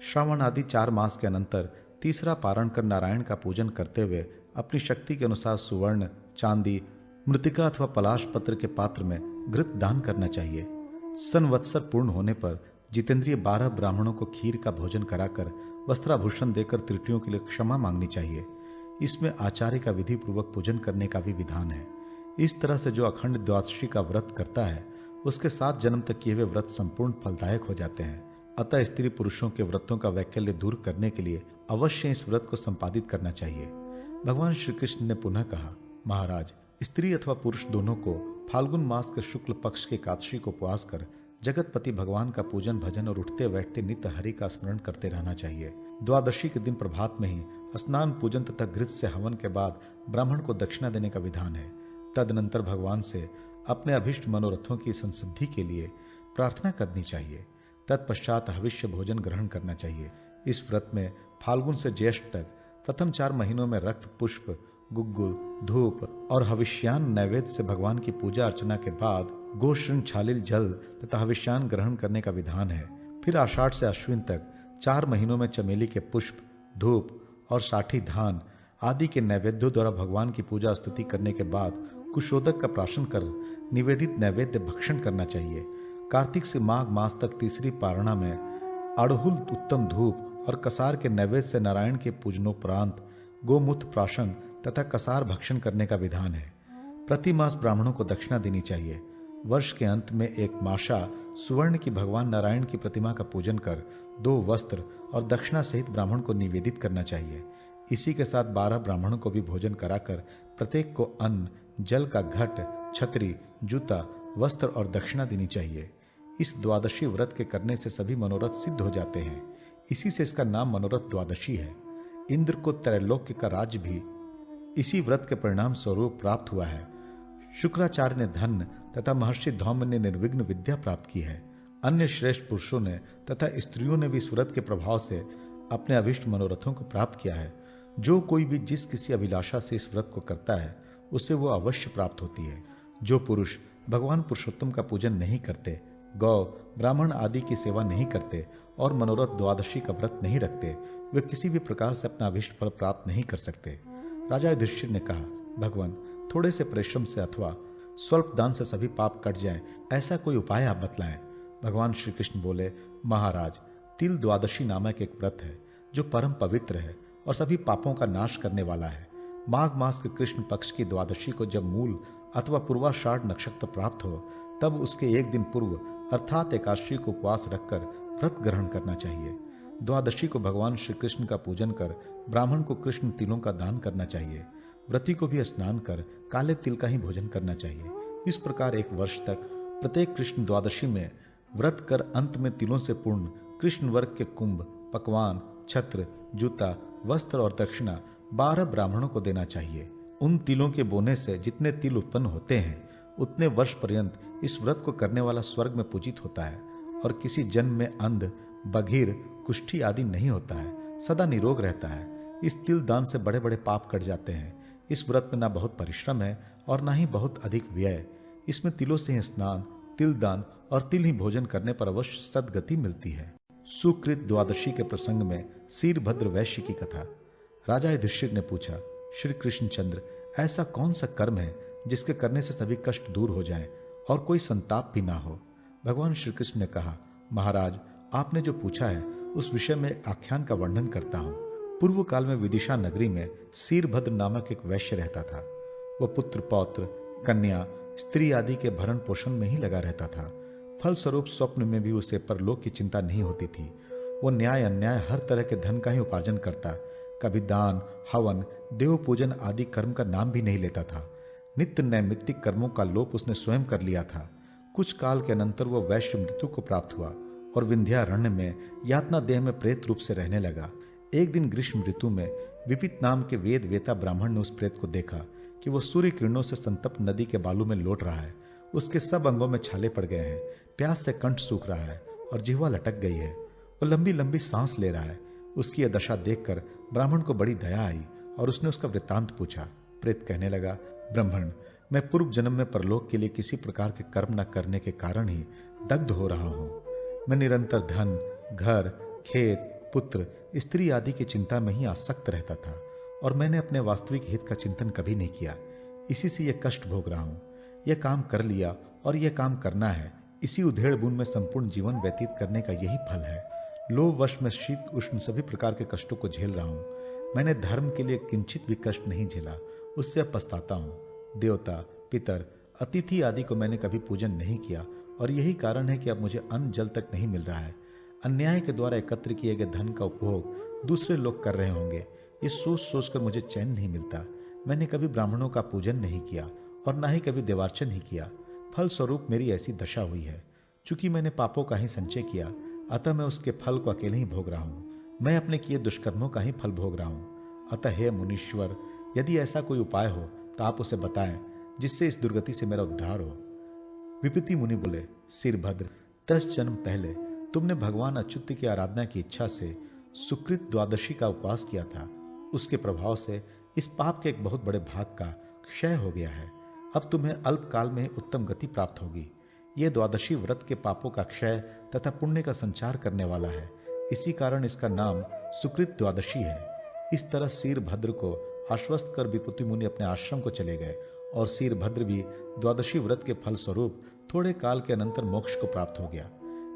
श्रावण आदि 4 मास के अनंतर तीसरा पारण कर नारायण का पूजन करते हुए अपनी शक्ति के अनुसार सुवर्ण, चांदी, मृतिका अथवा पलाश पत्र के पात्र में घृत दान करना चाहिए। संवत्सर पूर्ण होने पर जितेंद्रिय 12 ब्राह्मणों को खीर का भोजन कराकर वस्त्राभूषण देकर त्रुटियों के लिए क्षमा मांगनी चाहिए। इसमें आचार्य का विधि पूर्वक पूजन करने का भी विधान है। इस तरह से जो अखंड द्वादशी का व्रत करता है उसके 7 जन्म तक किए हुए व्रत संपूर्ण फलदायक हो जाते हैं। अतः स्त्री पुरुषों के व्रतों का वैकल्य दूर करने के लिए अवश्य इस व्रत को संपादित करना चाहिए। भगवान श्री कृष्ण ने पुनः कहा, महाराज, स्त्री अथवा पुरुष दोनों को फाल्गुन मास के शुक्ल पक्ष के एकादशी को उपवास कर जगतपति भगवान का पूजन भजन और उठते बैठते नित्य हरि का स्मरण करते रहना चाहिए। द्वादशी के दिन प्रभात में ही स्नान पूजन तथा घृत से हवन के बाद ब्राह्मण को दक्षिणा देने का विधान है। तदनंतर भगवान से अपने अभिष्ट मनोरथों की संसिद्धि के लिए प्रार्थना करनी चाहिए। तत्पश्चात हविष्य भोजन ग्रहण करना चाहिए। इस व्रत में फाल्गुन से ज्येष्ठ तक प्रथम 4 महीनों में रक्त, पुष्प, गुग्गुल, धूप और हविष्यान नैवेद्य से भगवान की पूजा अर्चना के बाद गोश्रृंग छालिल जल तथा हविष्यान ग्रहण करने का विधान है। फिर आषाढ़ से अश्विन तक 4 महीनों में चमेली के पुष्प, धूप और साठी धान आदि के नैवेद्यों द्वारा भगवान की पूजा स्तुति करने के बाद कुशोदक का प्राशन कर निवेदित नैवेद्य भक्षण करना चाहिए। कार्तिक से माघ मास तक तीसरी पारणा में अड़हुल, उत्तम धूप और कसार के नैवेद्य से नारायण के पूजनोपरांत गोमूत्र प्राशन तथा कसार भक्षण करने का विधान है। प्रति मास ब्राह्मणों को दक्षिणा देनी चाहिए। वर्ष के अंत में एक माशा सुवर्ण की भगवान नारायण की प्रतिमा का पूजन कर 2 वस्त्र और दक्षिणा सहित ब्राह्मण को निवेदित करना चाहिए। इसी के साथ 12 ब्राह्मणों को भी भोजन कराकर प्रत्येक को अन्न, जल का घट, छतरी, जूता, वस्त्र और दक्षिणा देनी चाहिए। इस द्वादशी व्रत के करने से सभी मनोरथ सिद्ध हो जाते हैं। इसी से इसका नाम मनोरथ द्वादशी है। इंद्र को त्रैलोक्य का राज्य भी इसी व्रत के परिणाम स्वरूप प्राप्त हुआ है। शुक्राचार्य ने धन तथा महर्षि धौम्य ने निर्विघ्न विद्या प्राप्त की है। अन्य श्रेष्ठ पुरुषों ने तथा स्त्रियों ने भी इस व्रत के प्रभाव से अपने अभिष्ट मनोरथों को प्राप्त किया है। जो कोई भी जिस किसी अभिलाषा से इस व्रत को करता है उसे वो अवश्य प्राप्त होती है। जो पुरुष भगवान पुरुषोत्तम का पूजन नहीं करते, गौ, ब्राह्मण आदि की सेवा नहीं करते और मनोरथ द्वादशी का व्रत नहीं रखते, वे किसी भी प्रकार से अपना अभिष्ट फल प्राप्त नहीं कर सकते। राजा युधिष्ठिर ने कहा, भगवान, थोड़े से परिश्रम से अथवा स्वल्प दान से सभी पाप कट जाएं, ऐसा कोई उपाय आप बतलाएं। भगवान श्री कृष्ण बोले, महाराज, तिल द्वादशी नामक एक व्रत है जो परम पवित्र है और सभी पापों का नाश करने वाला है। माघ मास के कृष्ण पक्ष की द्वादशी को जब मूल अथवा पूर्वाषाढ़ नक्षत्र प्राप्त हो तब उसके एक दिन पूर्व अर्थात एकादशी को उपवास रखकर व्रत ग्रहण करना चाहिए। द्वादशी को भगवान श्री कृष्ण का पूजन कर ब्राह्मण को कृष्ण तिलों का दान करना चाहिए। व्रती को भी स्नान कर काले तिल का ही भोजन करना चाहिए। इस प्रकार 1 वर्ष तक प्रत्येक कृष्ण द्वादशी में व्रत कर अंत में तिलों से पूर्ण कृष्ण वर्ग के कुंभ, पकवान, छत्र, जूता, वस्त्र और दक्षिणा 12 ब्राह्मणों को देना चाहिए। उन तिलों के बोने से जितने तिल उत्पन्न होते हैं उतने वर्ष पर्यंत इस व्रत को करने वाला स्वर्ग में पूजित होता है और किसी जन्म में अंध, बधिर, कुष्ठी आदि नहीं होता है, सदा निरोग रहता है। इस तिल दान से बड़े बड़े पाप कट जाते हैं। इस व्रत में ना बहुत परिश्रम है और ना ही बहुत अधिक व्यय। इसमें तिलों से ही स्नान, तिल दान और तिल ही भोजन करने पर अवश्य सद्गति मिलती है। सुकृत द्वादशी के प्रसंग में शीरभद्र वैश्य की कथा। राजा युधिष्ठिर ने पूछा, श्री कृष्णचंद्र, ऐसा कौन सा कर्म है जिसके करने से सभी कष्ट दूर हो जाएं और कोई संताप भी ना हो? भगवान श्री कृष्ण ने कहा, महाराज, आपने जो पूछा है उस विषय में एक आख्यान का वर्णन करता हूं। पूर्व काल में विदिशा नगरी में शीरभद्र नामक एक वैश्य रहता था। वह पुत्र, पौत्र, कन्या, स्त्री आदि के भरण पोषण में ही लगा रहता था। फलस्वरूप स्वप्न में भी उसे परलोक की चिंता नहीं होती थी। वो न्याय अन्याय हर तरह के धन का ही उपार्जन करता, कभी दान, हवन, देव पूजन आदि कर्म का नाम भी नहीं लेता था। नित्य नैमित्तिक कर्मों का लोप उसने स्वयं कर लिया था। कुछ काल के अनंतर वह वैश्य मृत्यु को प्राप्त हुआ और विंध्यारण्य में यातना देह में प्रेत रूप से रहने लगा। एक दिन ग्रीष्म ऋतु में विपित नाम के वेद वेता ब्राह्मण ने उस प्रेत को देखा कि वह सूर्य किरणों से संतप्त नदी के बालू में लौट रहा है। उसके सब अंगों में छाले पड़ गए हैं, प्यास से कंठ सूख रहा है और जिह्वा लटक गई है। वह लंबी लंबी सांस ले रहा है। उसकी यह दशा देखकर ब्राह्मण को बड़ी दया आई और उसने उसका वृत्तांत पूछा। प्रेत कहने लगा, ब्राह्मण, मैं पूर्व जन्म में परलोक के लिए किसी प्रकार के कर्म न करने के कारण ही दग्ध हो रहा हूं। मैं निरंतर धन, घर, खेत, पुत्र, स्त्री आदि की चिंता में ही आसक्त रहता था और मैंने अपने वास्तविक हित का चिंतन कभी नहीं किया। इसी से यह कष्ट भोग रहा हूं। यह काम कर लिया और यह काम करना है, इसी उधेड़ बुन में संपूर्ण जीवन व्यतीत करने का यही फल है। लोभ वश में शीत उष्ण सभी प्रकार के कष्टों को झेल रहा हूं। मैंने धर्म के लिए किंचित भी कष्ट नहीं झेला, उससे अब पछताता हूं। देवता, पितर, अतिथि आदि को मैंने कभी पूजन नहीं किया और यही कारण है कि अब मुझे अन्न जल तक नहीं मिल रहा है। अन्याय के द्वारा एकत्र किए गए धन का उपभोग दूसरे लोग कर रहे होंगे, ये सोच सोचकर मुझे चैन नहीं मिलता। मैंने कभी ब्राह्मणों का पूजन नहीं किया और ना ही कभी देवार्चन ही किया। फल स्वरूप मेरी ऐसी दशा हुई है। चूंकि मैंने पापों का ही संचय किया, अतः मैं उसके फल को अकेले ही भोग रहा हूं। मैं अपने किए दुष्कर्मों का ही फल भोग रहा हूं। अतः हे मुनीश्वर, यदि ऐसा कोई उपाय हो तो आप उसे बताएं, जिससे इस दुर्गति से मेरा उद्धार हो। विपत्ति मुनि बोले, सिरभद्र, 10 जन्म पहले तुमने भगवान अच्युत की आराधना की इच्छा से सुकृत द्वादशी का उपवास किया था। उसके प्रभाव से इस पाप के एक बहुत बड़े भाग का क्षय हो गया है। अब तुम्हें अल्प काल में उत्तम गति प्राप्त होगी। यह द्वादशी व्रत के पापों का क्षय तथा पुण्य का संचार करने वाला है। इसी कारण इसका नाम सुकृत द्वादशी है। इस तरह सीरभद्र को आश्वस्त कर विपुति मुनि अपने आश्रम को चले गए और सीरभद्र भी द्वादशी व्रत के फल स्वरूप थोड़े काल के अनंतर मोक्ष को प्राप्त हो गया।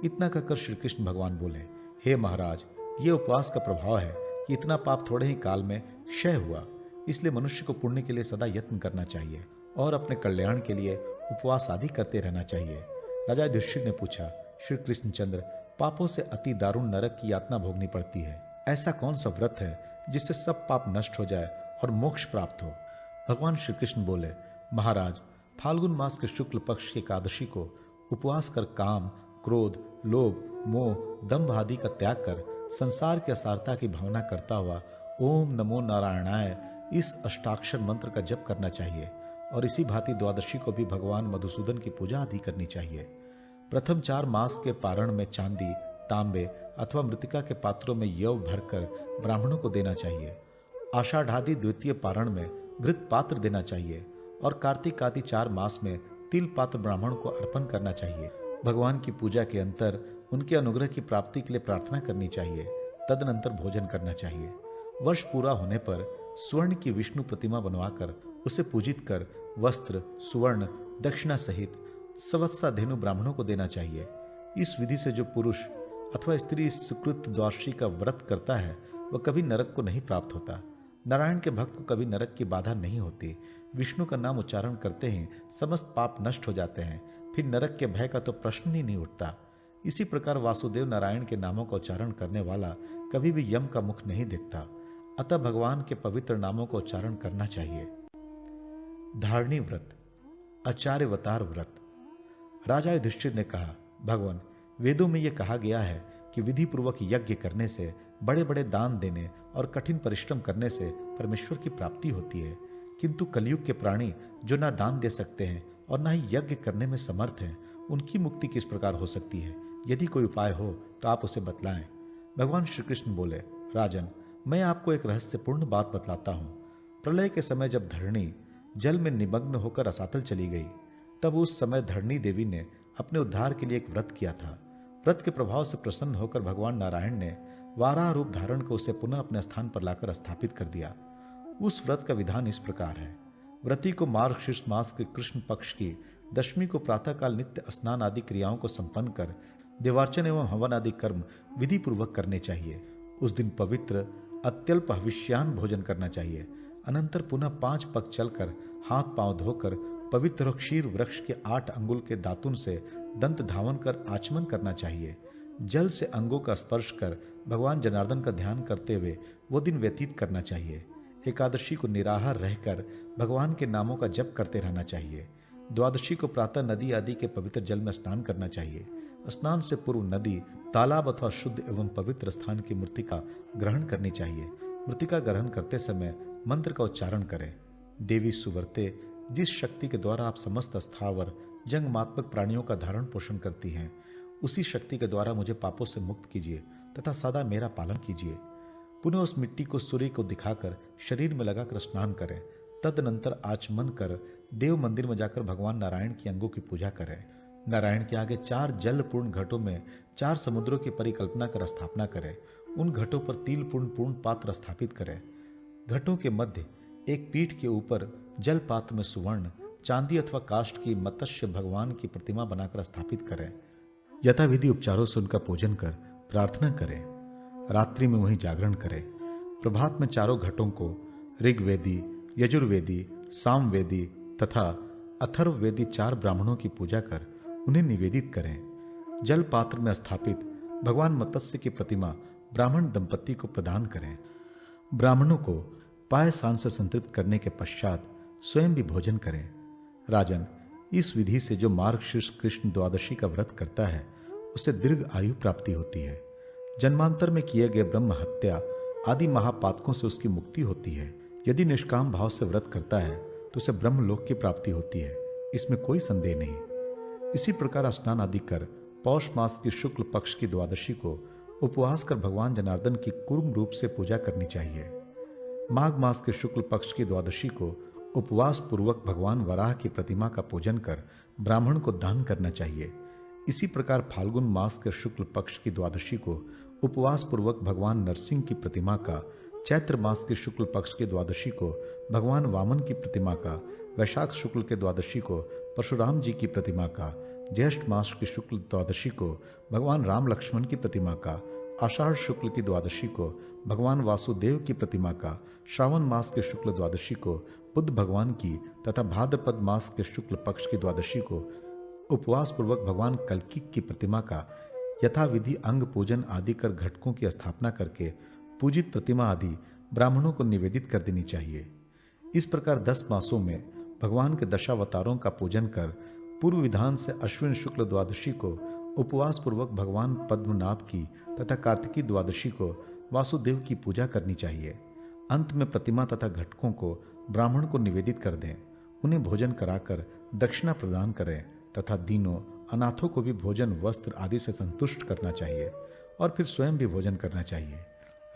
इतना कहकर श्री कृष्ण भगवान बोले, हे महाराज, ये उपवास का प्रभाव है कि इतना पाप थोड़े ही काल में क्षय हुआ। इसलिए मनुष्य को पुण्य के लिए सदा यत्न करना चाहिए और अपने कल्याण के लिए उपवास आदि करते रहना चाहिए। राजा युधिष्ठिर ने पूछा, श्री कृष्णचंद्र, पापों से अति दारुण नरक की यातना भोगनी पड़ती है। ऐसा कौन सा व्रत है जिससे सब पाप नष्ट हो जाए और मोक्ष प्राप्त हो? भगवान श्री कृष्ण बोले, महाराज, फाल्गुन मास के शुक्ल पक्ष की एकादशी को उपवास कर काम, क्रोध, लोभ, मोह, दंभ आदि का त्याग कर संसार की असारता की भावना करता हुआ ओम नमो नारायणाय इस अष्टाक्षर मंत्र का जप करना चाहिए और इसी भांति द्वादशी को भी भगवान मधुसूदन की पूजा आदि करनी चाहिए। प्रथम 4 मास के पारण में चांदी, तांबे अथवा मृतिका के पात्रों में यव भरकर ब्राह्मणों को देना चाहिए। आषाढ़ादि द्वितीय पारण में घृत पात्र देना चाहिए और कार्तिक आदि 4 मास में तिल पात्र ब्राह्मण को अर्पण करना चाहिए। भगवान की पूजा के अंतर उनके अनुग्रह की प्राप्ति के लिए प्रार्थना करनी चाहिए। तदनंतर भोजन करना चाहिए। वर्ष पूरा होने पर स्वर्ण की विष्णु प्रतिमा बनवाकर उसे पूजित कर वस्त्र, सुवर्ण, दक्षिणा सहित सवत्साधेनु ब्राह्मणों को देना चाहिए। इस विधि से जो पुरुष अथवा स्त्री सुकृत द्वादशी का व्रत करता है वह कभी नरक को नहीं प्राप्त होता। नारायण के भक्त को कभी नरक की बाधा नहीं होती। विष्णु का नाम उच्चारण करते ही समस्त पाप नष्ट हो जाते हैं, फिर नरक के भय का तो प्रश्न ही नहीं उठता। इसी प्रकार वासुदेव नारायण के नामों का उच्चारण करने वाला कभी भी यम का मुख नहीं देखता। अतः भगवान के पवित्र नामों का उच्चारण करना चाहिए। धारणी व्रत, आचार्यवतार व्रत। राजा युधिष्ठिर ने कहा, भगवान, वेदों में यह कहा गया है कि विधि पूर्वक यज्ञ करने से, बड़े बड़े दान देने और कठिन परिश्रम करने से परमेश्वर की प्राप्ति होती है। किंतु कलयुग के प्राणी जो ना दान दे सकते हैं और ना ही यज्ञ करने में समर्थ हैं, उनकी मुक्ति किस प्रकार हो सकती है? यदि कोई उपाय हो तो आप उसे बतलाएं। भगवान श्री कृष्ण बोले, राजन, मैं आपको एक रहस्यपूर्ण बात बतलाता हूं। प्रलय के समय जब धरणी जल में निमग्न होकर रसातल चली गई, तब उस समय धरणी देवी ने अपने उद्धार के लिए एक व्रत किया था। व्रत के प्रभाव से प्रसन्न होकर भगवान नारायण ने वाराह रूप धारण कर उसे पुनः अपने स्थान पर लाकर स्थापित कर दिया। उस व्रत का विधान इस प्रकार है। व्रती को मार्गशीर्ष मास के कृष्ण पक्ष की दशमी को प्रातःकाल नित्य स्नान आदि क्रियाओं को संपन्न कर देवार्चन एवं हवन आदि कर्म विधि पूर्वक करने चाहिए। उस दिन पवित्र अत्यल्प हविष्यान भोजन करना चाहिए। अनंतर पुनः 5 पग चलकर हाथ पांव धोकर पवित्र क्षीर वृक्ष के 8 अंगुल के दातुन से दंत धावन कर आचमन करना चाहिए। जल से अंगों का स्पर्श कर भगवान जनार्दन का ध्यान करते हुए वो दिन व्यतीत करना चाहिए। एकादशी को निराहार रहकर भगवान के नामों का जप करते रहना चाहिए। द्वादशी को प्रातः नदी आदि के पवित्र जल में स्नान करना चाहिए। स्नान से पूर्व नदी, तालाब अथवा शुद्ध एवं पवित्र स्थान की मृत्तिका ग्रहण करनी चाहिए। मृत्तिका ग्रहण करते समय मंत्र का उच्चारण करें। देवी सुवर्ते, जिस शक्ति के द्वारा आप समस्त स्थावर जंगमात्मक प्राणियों का धारण पोषण करती हैं, उसी शक्ति के द्वारा मुझे पापों से मुक्त कीजिए तथा सदा मेरा पालन कीजिए। पुनः उस मिट्टी को सूर्य को दिखाकर शरीर में लगाकर स्नान करें। तदनंतर आचमन कर देव मंदिर में जाकर भगवान नारायण की अंगों की पूजा करें। नारायण के आगे 4 जलपूर्ण घटों में 4 समुद्रों की परिकल्पना कर स्थापना करें। उन घटों पर तिलपूर्ण पूर्ण पात्र स्थापित करें। घटों के मध्य एक पीठ के ऊपर जल पात्र में सुवर्ण, चांदी अथवा काष्ठ की मत्स्य भगवान की प्रतिमा बनाकर स्थापित करें। यथाविधि उपचारों से उनका पूजन कर प्रार्थना करें। रात्रि में वहीं जागरण करें। प्रभात में चारों घटों को ऋग्वेदी, यजुर्वेदी, सामवेदी तथा अथर्ववेदी 4 ब्राह्मणों की पूजा कर उन्हें निवेदित करें। जल पात्र में स्थापित भगवान मत्स्य की प्रतिमा ब्राह्मण दंपति को प्रदान करें। ब्राह्मणों को पायसान से संतृप्त करने के पश्चात स्वयं भी भोजन करें। राजन, इस विधि से जो मार्गशीर्ष कृष्ण द्वादशी का व्रत करता है उसे दीर्घ आयु प्राप्ति होती है। जन्मांतर में किए गए ब्रह्म हत्या आदि महापातकों से उसकी मुक्ति होती है। यदि निष्काम भाव से व्रत करता है तो उसे ब्रह्मलोक की प्राप्ति होती है, इसमें कोई संदेह नहीं। इसी प्रकार स्नान आदि कर पौष मास की शुक्ल पक्ष की द्वादशी को उपवास कर भगवान जनार्दन की कुर्म रूप से पूजा करनी चाहिए। माघ मास के शुक्ल पक्ष की द्वादशी को उपवास पूर्वक भगवान वराह की प्रतिमा का पूजन कर ब्राह्मण को दान करना चाहिए। इसी प्रकार फाल्गुन मास के शुक्ल पक्ष की द्वादशी को उपवास पूर्वक भगवान नरसिंह की प्रतिमा का, चैत्र मास के शुक्ल पक्ष की द्वादशी को भगवान वामन की प्रतिमा का, वैशाख शुक्ल के द्वादशी को परशुराम जी की प्रतिमा का, ज्येष्ठ मास की शुक्ल द्वादशी को भगवान राम लक्ष्मण की प्रतिमा का, आषाढ़ शुक्ल की द्वादशी को भगवान वासुदेव की प्रतिमा का, श्रावण मास के शुक्ल द्वादशी को बुद्ध भगवान की तथा भाद्रपद मास के शुक्ल पक्ष की द्वादशी को उपवास पूर्वक भगवान कल्की की प्रतिमा का यथाविधि अंग पूजन आदि कर घटकों की स्थापना करके पूजित प्रतिमा आदि ब्राह्मणों को निवेदित कर देनी चाहिए। इस प्रकार 10 मासों में भगवान के दशावतारों का पूजन कर पूर्व विधान से अश्विन शुक्ल द्वादशी को उपवास पूर्वक भगवान पद्मनाभ की तथा कार्तिकी द्वादशी को वासुदेव की पूजा करनी चाहिए। अंत में प्रतिमा तथा घटकों को ब्राह्मण को निवेदित कर दें। उन्हें भोजन कराकर दक्षिणा प्रदान करें तथा दीनों अनाथों को भी भोजन, वस्त्र आदि से संतुष्ट करना चाहिए और फिर स्वयं भी भोजन करना चाहिए।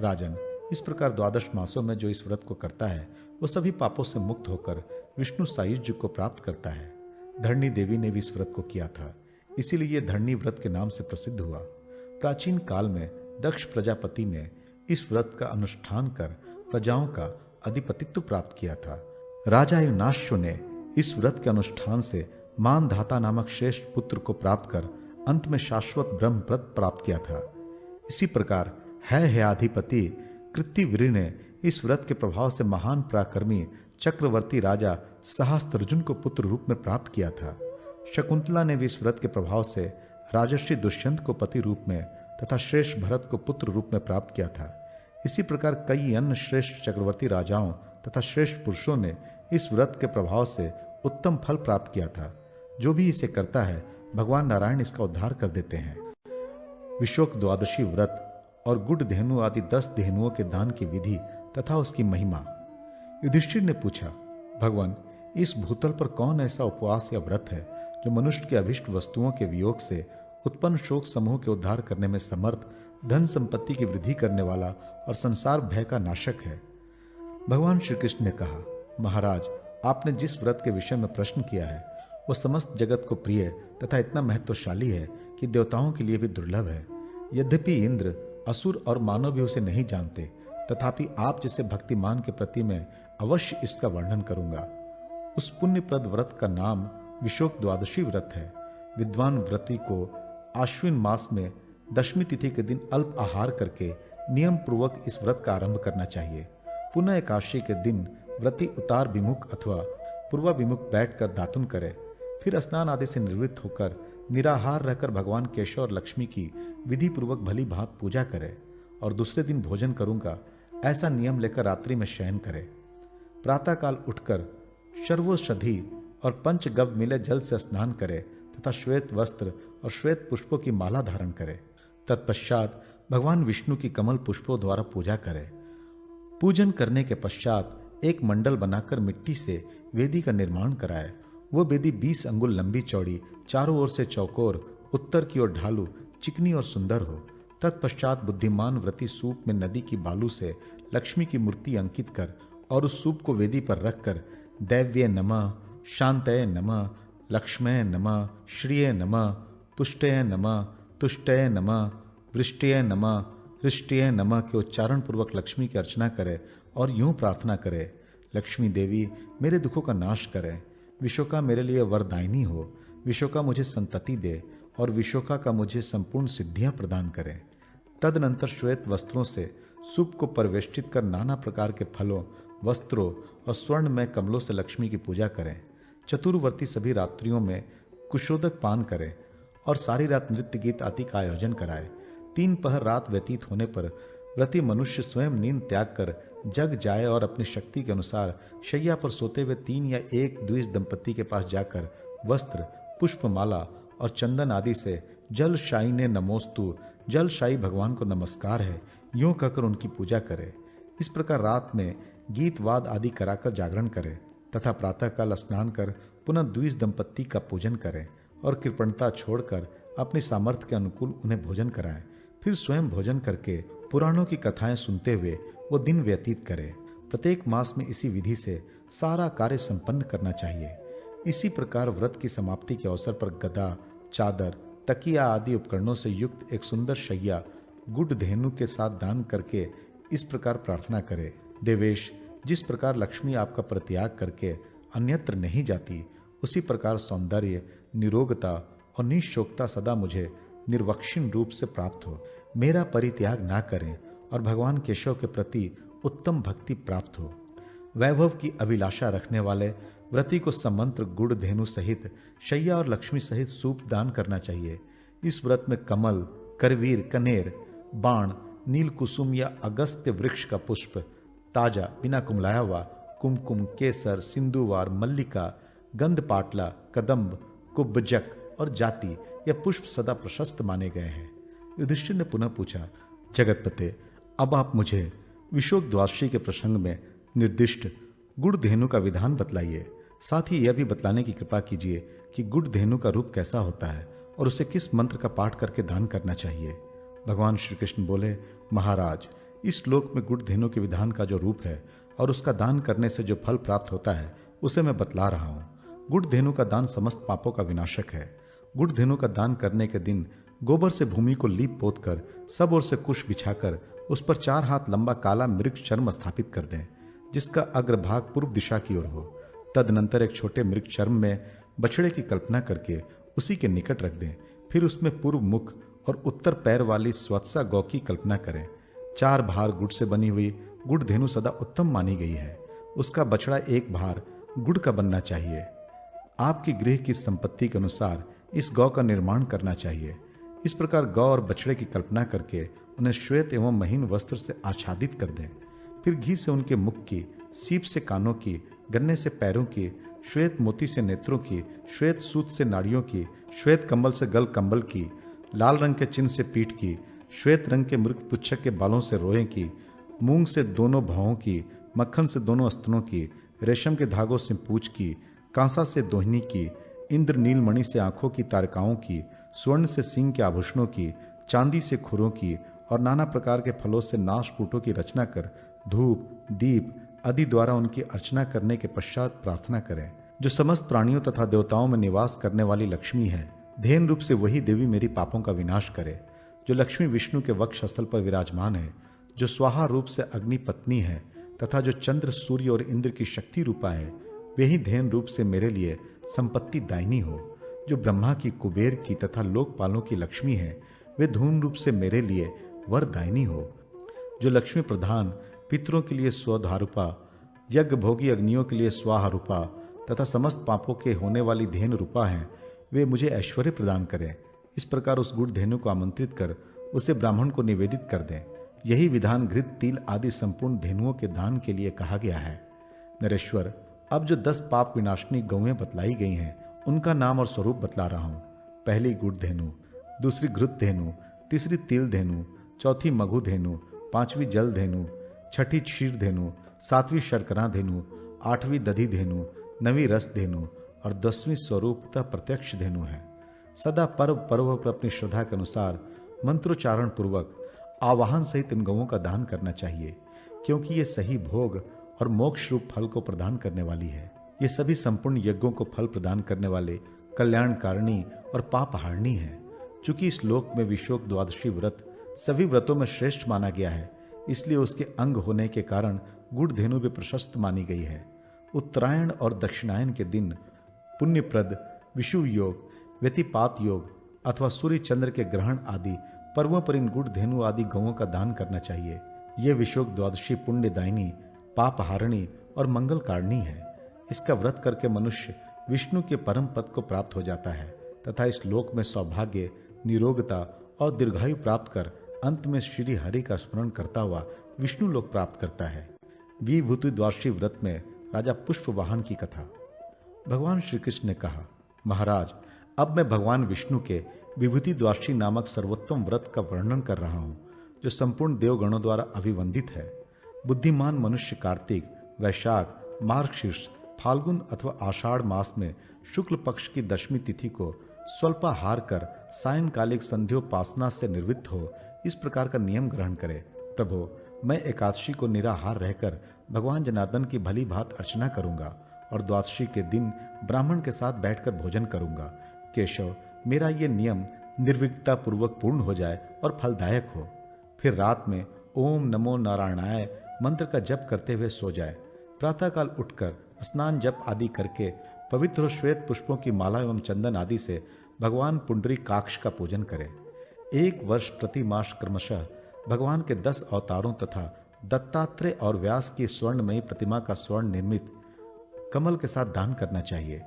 राजन, इस प्रकार 12 मासों में जो इस व्रत को करता है वो सभी पापों से मुक्त होकर विष्णु सायुज्य को प्राप्त करता है। धरणी देवी ने भी इस व्रत को किया था, इसीलिए यह धरणी व्रत के नाम से प्रसिद्ध हुआ। प्राचीन काल में दक्ष प्रजापति ने इस व्रत का अनुष्ठान कर प्रजाओं का अधिपतित्व प्राप्त किया था। राजा युनाश्व ने इस व्रत के अनुष्ठान से मानधाता नामक श्रेष्ठ पुत्र को प्राप्त कर अंत में शाश्वत ब्रह्म पद प्राप्त किया था। इसी प्रकार है अधिपति कृत्तिवीर ने इस व्रत के प्रभाव से महान पराक्रमी चक्रवर्ती राजा सहस्त्रर्जुन को पुत्र रूप में प्राप्त किया था। शकुंतला ने भी इस व्रत के प्रभाव से राजर्षि दुष्यंत को पति रूप में तथा श्रेष्ठ भरत को पुत्र रूप में प्राप्त किया था। इसी प्रकार कई अन्य श्रेष्ठ चक्रवर्ती राजाओं तथा श्रेष्ठ पुरुषों ने इस व्रत के प्रभाव से उत्तम फल प्राप्त किया था। जो भी इसे करता है भगवान नारायण इसका उद्धार कर देते हैं। विशोक द्वादशी व्रत और गुड धेनु आदि 10 धेनुओं के दान की विधि तथा उसकी महिमा। युधिष्ठिर ने पूछा, भगवान, इस भूतल पर कौन ऐसा उपवास या व्रत है जो मनुष्य के अभिष्ट वस्तुओं के वियोग से उत्पन्न शोक समूह के उद्धार करने में समर्थ, धन संपत्ति की वृद्धि करने वाला और संसार भय का नाशक है? भगवान श्री कृष्ण ने कहा, महाराज, आपने जिस व्रत के विषय में प्रश्न किया है वह समस्त जगत को प्रिय तथा इतना महत्वशाली है कि देवताओं के लिए भी दुर्लभ है। यद्यपि इंद्र, असुर और मानव भी उसे नहीं जानते, तथापि आप जैसे भक्तिमान के प्रति मैं अवश्य इसका वर्णन करूंगा। उस पुण्यप्रद व्रत का नाम विशोक द्वादशी व्रत है। विद्वान व्रती को आश्विन मास में दशमी तिथि के दिन अल्प आहार करके नियम पूर्वक इस व्रत का आरंभ करना चाहिए। पुनः एकादशी के दिन व्रती उत्तर विमुख अथवा पूर्वाभिमुख बैठकर दातुन करे, फिर स्नान आदि से निवृत्त होकर निराहार रहकर भगवान केशव और लक्ष्मी की विधि पूर्वक भली भांत पूजा करे और दूसरे दिन भोजन करूंगा ऐसा नियम लेकर रात्रि में शयन करे। प्रातःकाल उठकर शर्वोषधि और पंचगव्य मिले जल से स्नान करे तथा श्वेत वस्त्र और श्वेत पुष्पों की माला धारण करे। तत्पश्चात भगवान विष्णु की कमल पुष्पों द्वारा पूजा करे। पूजन करने के पश्चात एक मंडल बनाकर मिट्टी से वेदी का निर्माण कराए। वह वेदी 20 अंगुल लंबी चौड़ी, चारों ओर से चौकोर, उत्तर की ओर ढालू, चिकनी और सुंदर हो। तत्पश्चात बुद्धिमान व्रती सूप में नदी की बालू से लक्ष्मी की मूर्ति अंकित कर और उस सूप को वेदी पर रखकर दैव्य नमः, शांतये नमः, लक्ष्मये नमः, श्रिये नमः, पुष्टये नमः, तुष्टये नमः, वृष्टये नमः, हृष्टये नमः के उच्चारण पूर्वक लक्ष्मी की अर्चना करे और यूं प्रार्थना करे, लक्ष्मी देवी मेरे दुखों का नाश करे, विशोका मेरे लिए वरदायिनी हो, विशोका मुझे संतति दे और विशोका का मुझे संपूर्ण सिद्धियां प्रदान करे। तदनंतर श्वेत वस्त्रों से सूप को परिवेष्टित कर नाना प्रकार के फलों, वस्त्रों और स्वर्णमय कमलों से लक्ष्मी की पूजा करें। चतुर्वर्ती सभी रात्रियों में कुशोदक पान करें और सारी रात नृत्य गीत आदि का आयोजन कराए। 3 पहर रात व्यतीत होने पर व्रती मनुष्य स्वयं नींद त्याग कर जग जाए और अपनी शक्ति के अनुसार शैया पर सोते हुए 3 या 1 द्विज दंपति के पास जाकर वस्त्र, पुष्पमाला और चंदन आदि से जल शाही ने नमोस्तु, जल शाही भगवान को नमस्कार है, यूं कहकर उनकी पूजा करे। इस प्रकार रात में गीत वाद आदि कराकर जागरण करे तथा प्रातःकाल स्नान कर पुनः द्विज दंपत्ति का पूजन करें और कृपणता छोड़कर अपनी सामर्थ्य के अनुकूल उन्हें भोजन कराएं। फिर स्वयं भोजन करके पुराणों की कथाएं सुनते हुए वो दिन व्यतीत करे। प्रत्येक मास में इसी विधि से सारा कार्य संपन्न करना चाहिए। इसी प्रकार व्रत की समाप्ति के अवसर पर गदा, चादर, तकिया आदि उपकरणों से युक्त एक सुंदर शैया गुड धेनु के साथ दान करके इस प्रकार प्रार्थना करे, देवेश जिस प्रकार लक्ष्मी आपका परित्याग करके अन्यत्र नहीं जाती, उसी प्रकार सौंदर्य, निरोगता और निःशोकता सदा मुझे निर्वक्षिण रूप से प्राप्त हो। मेरा परित्याग ना करें और भगवान केशव के प्रति उत्तम भक्ति प्राप्त हो। वैभव की अभिलाषा रखने वाले व्रती को समंत्र गुड़ धेनु सहित शैया और लक्ष्मी सहित सूप दान करना चाहिए। इस व्रत में कमल, करवीर, कनेर, बाण, नील कुसुम या अगस्त्य वृक्ष का पुष्प ताजा बिना कुमलाया हुआ, कुमकुम, केसर, सिंधुवार, मल्लिका, गंध पाटला, कदम्ब, कुब्बजक और जाति यह पुष्प सदा प्रशस्त माने गए हैं। युधिष्ठिर ने पुनः पूछा, जगतपते अब आप मुझे विशोक द्वादशी के प्रसंग में निर्दिष्ट गुड़ धेनु का विधान बतलाइए। साथ ही यह भी बतलाने की कृपा कीजिए कि गुड़ धेनु का रूप कैसा होता है और उसे किस मंत्र का पाठ करके दान करना चाहिए। भगवान श्री कृष्ण बोले, महाराज इस श्लोक में गुड़ धेनु के विधान का जो रूप है और उसका दान करने से जो फल प्राप्त होता है उसे मैं बतला रहा हूँ। गुड़ धेनु का दान समस्त पापों का विनाशक है। गुड़ धेनु का दान करने के दिन गोबर से भूमि को लीप पोत कर सब ओर से कुश बिछाकर उस पर 4 हाथ लंबा काला मृग चर्म स्थापित कर दें, जिसका अग्रभाग पूर्व दिशा की ओर हो। तदनंतर एक छोटे मृग चर्म में बछड़े की कल्पना करके उसी के निकट रख दें। फिर उसमें पूर्व मुख और उत्तर पैर वाली स्वत्सा गौ की कल्पना करें। 4 भार गुड़ से बनी हुई गुड़ धेनु सदा उत्तम मानी गई है। उसका बछड़ा 1 भार गुड़ का बनना चाहिए। आपकी गृह की संपत्ति के अनुसार इस गौ का निर्माण करना चाहिए। इस प्रकार गौ और बछड़े की कल्पना करके उन्हें श्वेत एवं महीन वस्त्र से आच्छादित कर दें। फिर घी से उनके मुख की, सीप से कानों की, गन्ने से पैरों की, श्वेत मोती से नेत्रों की, श्वेत सूत से नाड़ियों की, श्वेत कंबल से गल कंबल की, लाल रंग के चिन्ह से पीठ की, श्वेत रंग के मृग पुच्छक के बालों से रोएं की, मूंग से दोनों भौं की, मक्खन से दोनों स्तनों की, रेशम के धागों से पूंछ की, कांसा से दोहनी की, इंद्र नीलमणि से आंखों की तारकाओं की, स्वर्ण से सिंह के आभूषणों की, चांदी से खुरों की और नाना प्रकार के फलों से नाशपूटों की रचना कर धूप, दीप आदि द्वारा उनकी अर्चना करने के पश्चात प्रार्थना करें। जो समस्त प्राणियों तथा देवताओं में निवास करने वाली लक्ष्मी है, धेन रूप से वही देवी मेरी पापों का विनाश करे। जो लक्ष्मी विष्णु के वक्ष स्थल पर विराजमान है, जो स्वाहा रूप से अग्नि पत्नी है तथा जो चंद्र, सूर्य और इंद्र की शक्ति रूपा है, वही धेन रूप से मेरे लिए संपत्ति दायिनी हो। जो ब्रह्मा की, कुबेर की तथा लोकपालों की लक्ष्मी है, वे धूम रूप से मेरे लिए वरदायिनी हो। जो लक्ष्मी प्रधान, पितरों के लिए स्वधारूपा, यज्ञ भोगी अग्नियों के लिए स्वाहारूपा तथा समस्त पापों के होने वाली धेनु रूपा हैं, वे मुझे ऐश्वर्य प्रदान करें। इस प्रकार उस गुड़ धेनु को आमंत्रित कर उसे ब्राह्मण को निवेदित कर दें। यही विधान घृत, तिल आदि संपूर्ण धेनुओं के दान के लिए कहा गया है। नरेश्वर, अब जो 10 पाप विनाशनी गौएं बतलाई गई हैं, उनका नाम और स्वरूप बतला रहा हूं। पहली गुड़ धेनु, दूसरी घृत धेनु, तीसरी तिल धेनु, चौथी मघु धेनु, पांचवी जल धेनु, छठी क्षीर धेनु, सातवीं शर्करा धेनु, आठवीं दधि धेनु, नवीं रस धेनु और 10वीं स्वरूपतः प्रत्यक्ष धेनु है। सदा पर्व पर्व पर अपनी श्रद्धा के अनुसार मंत्रोच्चारण पूर्वक आवाहन सहित इन गौओं का दान करना चाहिए, क्योंकि ये सही भोग और मोक्ष रूप फल को प्रदान करने वाली है। ये सभी संपूर्ण यज्ञों को फल प्रदान करने वाले कल्याणकारिणी और पापहारिणी है। चूंकि इस लोक में विशोक द्वादशी व्रत सभी व्रतों में श्रेष्ठ माना गया है, इसलिए उसके अंग होने के कारण गुड़ धेनु भी प्रशस्त मानी गई है। उत्तरायण और दक्षिणायन के दिन पुण्यप्रद विषुव योग, व्यतिपात योग अथवा सूर्य चंद्र के ग्रहण आदि पर्वों पर इन गुड़ धेनु आदि गौओं का दान करना चाहिए। यह विशोक द्वादशी पुण्यदायिनी, पापहारिणी और मंगल कारिणी है। इसका व्रत करके मनुष्य विष्णु के परम पद को प्राप्त हो जाता है तथा इस लोक में सौभाग्य, निरोगता और दीर्घायु प्राप्त कर अंत में श्री हरि का स्मरण करता हुआ विष्णु लोक प्राप्त करता है। विभूति द्वादशी व्रत में राजा पुष्पवाहन की कथा। भगवान श्री कृष्ण ने कहा, महाराज, अब मैं भगवान विष्णु के विभूति द्वादशी नामक सर्वोत्तम व्रत का वर्णन कर रहा हूं, जो संपूर्ण देवगणों द्वारा अभिवंदित है। बुद्धिमान मनुष्य कार्तिक, वैशाख, मार्गशीर्ष, फाल्गुन अथवा आषाढ़ मास में शुक्ल पक्ष की दशमी तिथि को स्वल्पाहार कर सायंकालिक संध्योपासना से निवृत्त हो, इस प्रकार का नियम ग्रहण करे। प्रभो, मैं एकादशी को निराहार रहकर भगवान जनार्दन की भली भांति अर्चना करूंगा और द्वादशी के दिन ब्राह्मण के साथ बैठकर भोजन करूंगा। केशव, मेरा ये नियम निर्विघ्नता पूर्वक पूर्ण हो जाए और फलदायक हो। फिर रात में ओम नमो नारायणाय मंत्र का जप करते हुए सो जाए। प्रातःकाल उठकर स्नान जप आदि करके पवित्र और श्वेत पुष्पों की माला एवं चंदन आदि से भगवान पुंडरीकाक्ष का पूजन करें। 1 वर्ष प्रति मास क्रमशः भगवान के 10 अवतारों तथा दत्तात्रेय और व्यास की स्वर्णमयी प्रतिमा का स्वर्ण निर्मित कमल के साथ दान करना चाहिए।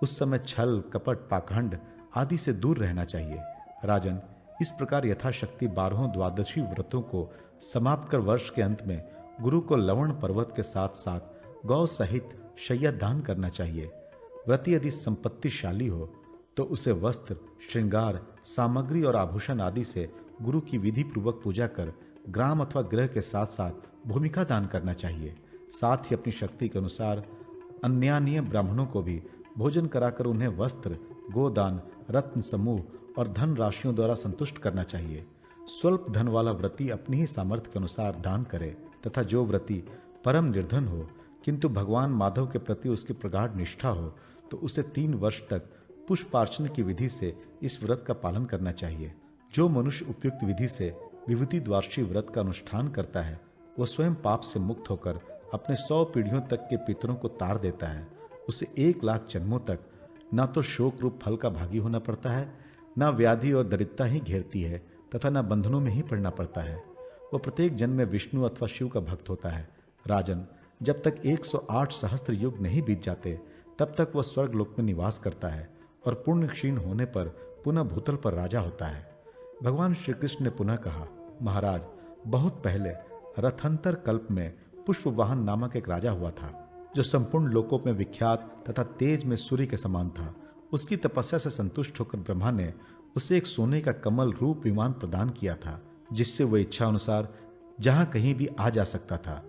उस समय छल, कपट, पाखंड आदि से दूर रहना चाहिए। राजन, इस प्रकार यथाशक्ति 12 द्वादशी व्रतों को समाप्त कर वर्ष के अंत में गुरु को लवण पर्वत के साथ साथ गौ सहित शय्या दान करना चाहिए। व्रती यदि संपत्तिशाली हो तो उसे वस्त्र, श्रृंगार, सामग्री और आभूषण आदि से गुरु की विधि पूर्वक पूजा कर ग्राम अथवा गृह के साथ साथ भूमिका दान करना चाहिए। साथ ही अपनी शक्ति के अनुसार अन्यान्य ब्राह्मणों को भी भोजन कराकर उन्हें वस्त्र, गोदान, रत्न समूह और धन राशियों द्वारा संतुष्ट करना चाहिए। स्वल्प धन वाला व्रती अपनी ही सामर्थ्य के अनुसार दान करे तथा जो व्रती परम निर्धन हो किंतु भगवान माधव के प्रति उसकी प्रगाढ़ निष्ठा हो तो उसे 3 वर्ष तक पुष्पार्चन की विधि से इस व्रत का पालन करना चाहिए। जो मनुष्य उपयुक्त विधि से विभूति द्वादशी व्रत का अनुष्ठान करता है वह स्वयं पाप से मुक्त होकर अपने 100 पीढ़ियों तक के पितरों को तार देता है। उसे 1 लाख जन्मों तक न तो शोक रूप फल का भागी होना पड़ता है, न व्याधि और दरिद्रता ही घेरती है तथा न बंधनों में ही पड़ना पड़ता है। वह प्रत्येक जन्म में विष्णु अथवा शिव का भक्त होता है। राजन, जब तक 108 सहस्त्र युग नहीं बीत जाते तब तक वह स्वर्ग लोक में निवास करता है और पुण्य क्षीण होने पर पुनः भूतल पर राजा होता है। भगवान श्री कृष्ण ने पुनः कहा, महाराज, बहुत पहले रथंतर कल्प में पुष्पवाहन नामक एक राजा हुआ था जो संपूर्ण लोकों में विख्यात तथा तेज में सूर्य के समान था। उसकी तपस्या से संतुष्ट होकर ब्रह्मा ने उसे एक सोने का कमल रूप विमान प्रदान किया था जिससे वह इच्छा अनुसार जहां कहीं भी आ जा सकता था।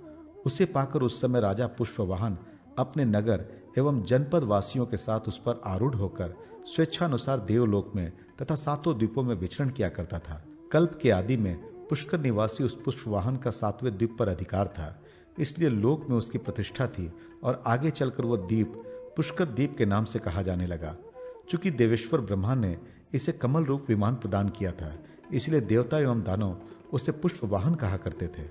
उसे पाकर उस समय राजा पुष्पवाहन अपने नगर एवं जनपद वासियों के साथ उस पर आरूढ़ होकर स्वेच्छानुसार देवलोक में तथा 7 द्वीपों में विचरण किया करता था। कल्प के आदि में पुष्कर निवासी उस पुष्पवाहन का 7वें द्वीप पर अधिकार था, इसलिए लोक में उसकी प्रतिष्ठा थी और आगे चलकर वह द्वीप पुष्कर द्वीप के नाम से कहा जाने लगा। चूंकि देवेश्वर ब्रह्मा ने इसे कमल रूप विमान प्रदान किया था, इसलिए देवता एवं दानव उसे पुष्पवाहन कहा करते थे।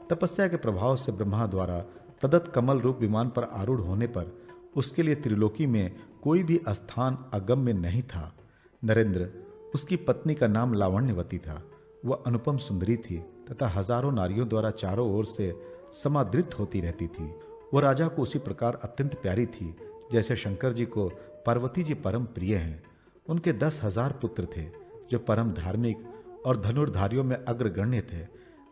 तपस्या के प्रभाव से ब्रह्मा द्वारा प्रदत्त कमल रूप विमान पर आरूढ़ होने पर उसके लिए त्रिलोकी में कोई भी स्थान अगम्य नहीं था। नरेंद्र, उसकी पत्नी का नाम लावण्यवती था। वह अनुपम सुंदरी थी तथा हजारों नारियों द्वारा चारों ओर से समादृत होती रहती थी। वह राजा को उसी प्रकार अत्यंत प्यारी थी जैसे शंकर जी को पार्वती जी परम प्रिय हैं। उनके 10,000 पुत्र थे जो परम धार्मिक और धनुर्धारियों में अग्रगण्य थे।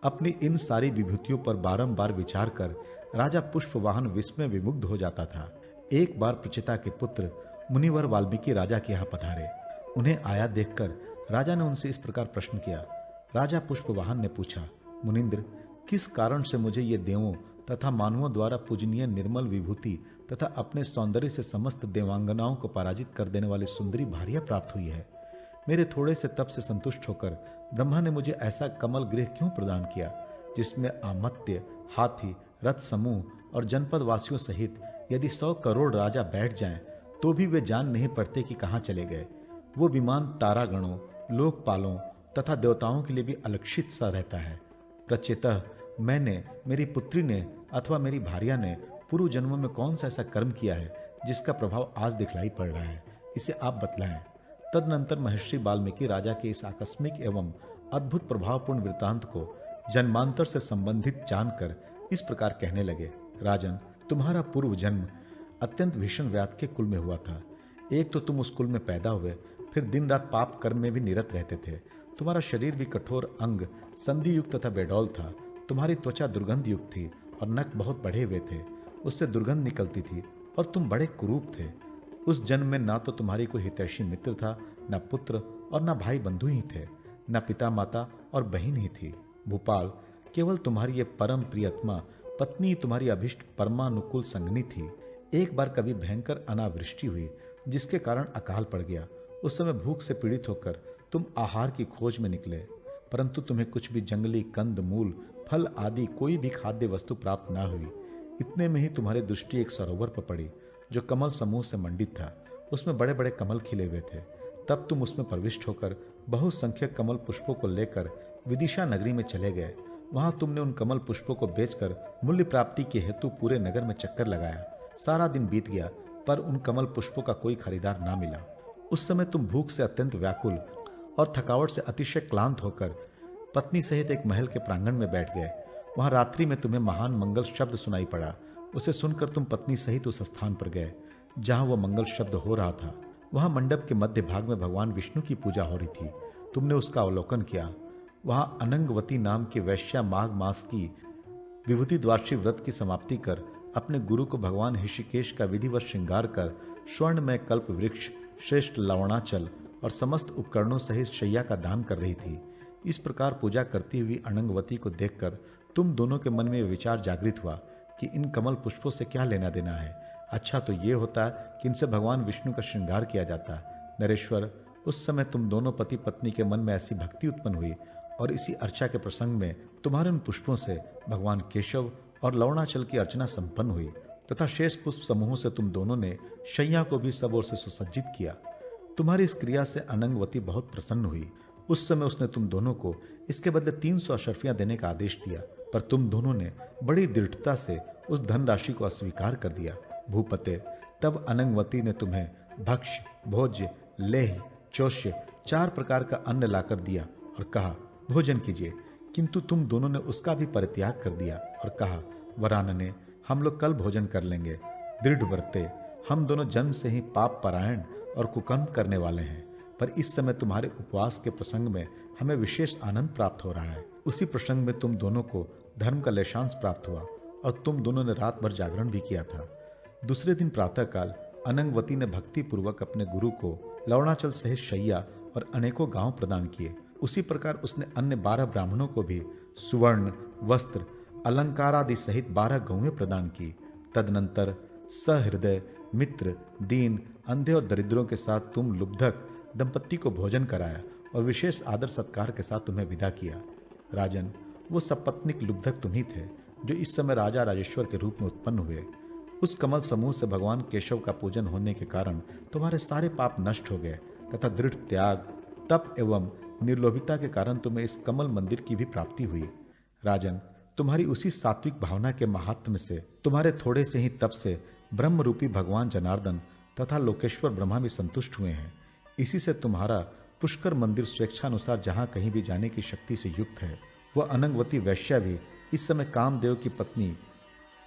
अपनी इन सारी विभूतियों पर बारंबार विचार कर राजा पुष्पवाहन विस्मय विमुग्ध हो जाता था। एक बार प्रचिता के पुत्र मुनिवर वाल्मीकि राजा के यहाँ पधारे। उन्हें आया देखकर राजा ने उनसे इस प्रकार प्रश्न किया। राजा पुष्पवाहन ने पूछा, मुनिंद्र, किस कारण से मुझे ये देवों तथा मानवों द्वारा पूजनीय निर्मल विभूति तथा अपने सौंदर्य से समस्त देवांगनाओं को पराजित कर देने वाली सुंदरी भार्या प्राप्त हुई है? मेरे थोड़े से तप से संतुष्ट होकर ब्रह्मा ने मुझे ऐसा कमल गृह क्यों प्रदान किया, जिसमें आमत्य, हाथी, रथ समूह और जनपद वासियों सहित यदि 100 करोड़ राजा बैठ जाएं, तो भी वे जान नहीं पड़ते कि कहाँ चले गए। वो विमान तारागणों, लोकपालों तथा देवताओं के लिए भी अलक्षित सा रहता है। प्रचेतः मैंने, मेरी पुत्री ने अथवा मेरी भार्या ने पूर्व जन्मों में कौन सा ऐसा कर्म किया है जिसका प्रभाव आज दिखलाई पड़ रहा है, इसे आप बतलाएं। तदनंतर महर्षि वाल्मीकि राजा के इस आकस्मिक एवं अद्भुत प्रभावपूर्ण वृत्तांत को जन्मांतर से संबंधित जानकर इस प्रकार कहने लगे। राजन, तुम्हारा पूर्व जन्म अत्यंत भीषण व्याध के कुल में हुआ था। एक तो तुम उस कुल में पैदा हुए, फिर दिन रात पाप कर्म में भी निरत रहते थे। तुम्हारा शरीर भी कठोर अंग, संधि युक्त तथा बेडौल था। तुम्हारी त्वचा दुर्गंध युक्त थी और नख बहुत बढ़े हुए थे, उससे दुर्गंध निकलती थी और तुम बड़े कुरूप थे। उस जन्म में ना तो तुम्हारी कोई हितैषी मित्र था, न पुत्र और न भाई बंधु ही थे, न पिता माता और बहन ही थी। भूपाल, केवल तुम्हारी ये परम प्रियतमा पत्नी तुम्हारी अभिष्ट परमानुकूल संगनी थी। एक बार कभी भयंकर अनावृष्टि हुई, जिसके कारण अकाल पड़ गया। उस समय भूख से पीड़ित होकर तुम आहार की खोज में निकले, परंतु तुम्हें कुछ भी जंगली कंद मूल, फल आदि कोई भी खाद्य वस्तु प्राप्त ना हुई। इतने में ही तुम्हारी दृष्टि एक सरोवर पर पड़ी, जो कमल समूह से मंडित था। उसमें बड़े बड़े कमल खिले हुए थे। तब तुम उसमें प्रविष्ट होकर बहुसंख्यक कमल पुष्पों को लेकर विदिशा नगरी में चले गए। वहां तुमने उन कमल पुष्पों को बेचकर मूल्य प्राप्ति के हेतु पूरे नगर में चक्कर लगाया। सारा दिन बीत गया, पर उन कमल पुष्पों का कोई खरीदार ना मिला। उस समय तुम भूख से अत्यंत व्याकुल और थकावट से अतिशय क्लांत होकर पत्नी सहित एक महल के प्रांगण में बैठ गए। वहां रात्रि में तुम्हें महान मंगल शब्द सुनाई पड़ा। उसे सुनकर तुम पत्नी सहित उस स्थान पर गए जहां वह मंगल शब्द हो रहा था। वहां मंडप के मध्य भाग में भगवान विष्णु की पूजा हो रही थी। तुमने उसका अवलोकन किया। वहां अनंगवती नाम की वैश्या माघ मास की विभूति द्वादशी व्रत की समाप्ति कर अपने गुरु को भगवान ऋषिकेश का विधिवत श्रृंगार कर स्वर्ण में कल्प वृक्ष, श्रेष्ठ लवणाचल और समस्त उपकरणों सहित शैया का दान कर रही थी। इस प्रकार पूजा करती हुई अनंगवती को देखकर तुम दोनों के मन में विचार जागृत हुआ कि इन कमल पुष्पों से क्या लेना देना है। अच्छा तो ये होता कि इनसे भगवान विष्णु का श्रृंगार किया जाता। नरेश्वर, उस समय तुम दोनों पति पत्नी के मन में ऐसी भक्ति उत्पन्न हुई और इसी अर्चा के प्रसंग में तुम्हारे उन पुष्पों से भगवान केशव और लवणाचल की अर्चना संपन्न हुई तथा शेष पुष्प समूहों से तुम दोनों ने शैया को भी सब ओर से सुसज्जित किया। तुम्हारी इस क्रिया से अनंगवती बहुत प्रसन्न हुई। उस समय उसने तुम दोनों को इसके बदले 300 अशर्फियां देने का आदेश दिया, पर तुम दोनों ने बड़ी दृढ़ता से उस धनराशि को अस्वीकार कर दिया। भूपते, तब अनंगवती ने तुम्हें भक्ष्य, भोज्य, लेह, चौष्य 4 प्रकार का अन्न लाकर दिया और कहा भोजन कीजिए, किंतु तुम दोनों ने उसका भी परित्याग कर दिया और कहा वरानने, हम लोग कल भोजन कर लेंगे। दृढ़ व्रते, हम दोनों जन्म से ही पाप परायण और कुकर्म करने वाले हैं, पर इस समय तुम्हारे उपवास के प्रसंग में हमें विशेष आनंद प्राप्त हो रहा है। उसी प्रसंग में तुम दोनों को धर्म का लेशांश प्राप्त हुआ और तुम दोनों ने रात भर जागरण भी किया था। दूसरे दिन प्रातःकाल अनंगवती ने भक्ति पूर्वक अपने गुरु को लवणाचल सहित शैया और अनेकों गांव प्रदान किए। उसी प्रकार उसने अन्य 12 ब्राह्मणों को भी सुवर्ण, वस्त्र, अलंकार आदि सहित 12 गौएं प्रदान की। तदनंतर सहृदय, मित्र, दीन, अंधे और दरिद्रों के साथ तुम लुब्धक दंपत्ति को भोजन कराया और विशेष आदर सत्कार के साथ तुम्हें विदा किया। राजन, वो सपत्निक लुब्धक तुम ही थे जो इस समय राजा राजेश्वर के रूप में उत्पन्न हुए। उस कमल समूह से भगवान केशव का पूजन होने के कारण तुम्हारे सारे पाप नष्ट हो गए तथा दृढ़ त्याग, तप एवं निर्लोभिता के कारण तुम्हें इस कमल मंदिर की भी प्राप्ति हुई। राजन, तुम्हारी उसी सात्विक भावना के महात्म्य से, तुम्हारे थोड़े से ही तप से ब्रह्म रूपी भगवान जनार्दन तथा लोकेश्वर ब्रह्मा भी संतुष्ट हुए हैं। इसी से तुम्हारा पुष्कर मंदिर स्वेच्छानुसार जहां कहीं भी जाने की शक्ति से युक्त है। वह अनंगवती वैश्या भी इस समय कामदेव की पत्नी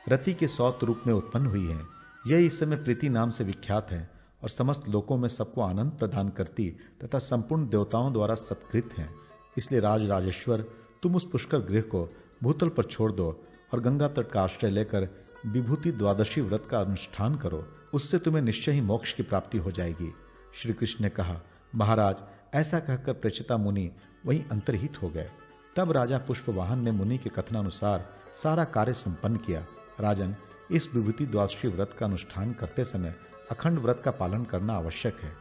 रति के सौत रूप में उत्पन्न हुई है। यह इस समय प्रीति नाम से विख्यात है और समस्त लोकों में सबको आनंद प्रदान करती तथा संपूर्ण देवताओं द्वारा सत्कृत है। इसलिए राज राजेश्वर, तुम उस पुष्कर गृह को भूतल पर छोड़ दो और गंगा तट का आश्रय लेकर विभूति द्वादशी व्रत का अनुष्ठान करो, उससे तुम्हें निश्चय ही मोक्ष की प्राप्ति हो जाएगी। श्री कृष्ण ने कहा, महाराज, ऐसा कहकर प्रचेता मुनि वहीं अंतर्हित हो गए। तब राजा पुष्पवाहन ने मुनि के कथनानुसार सारा कार्य संपन्न किया। राजन, इस विभूति द्वादशी व्रत का अनुष्ठान करते समय अखंड व्रत का पालन करना आवश्यक है।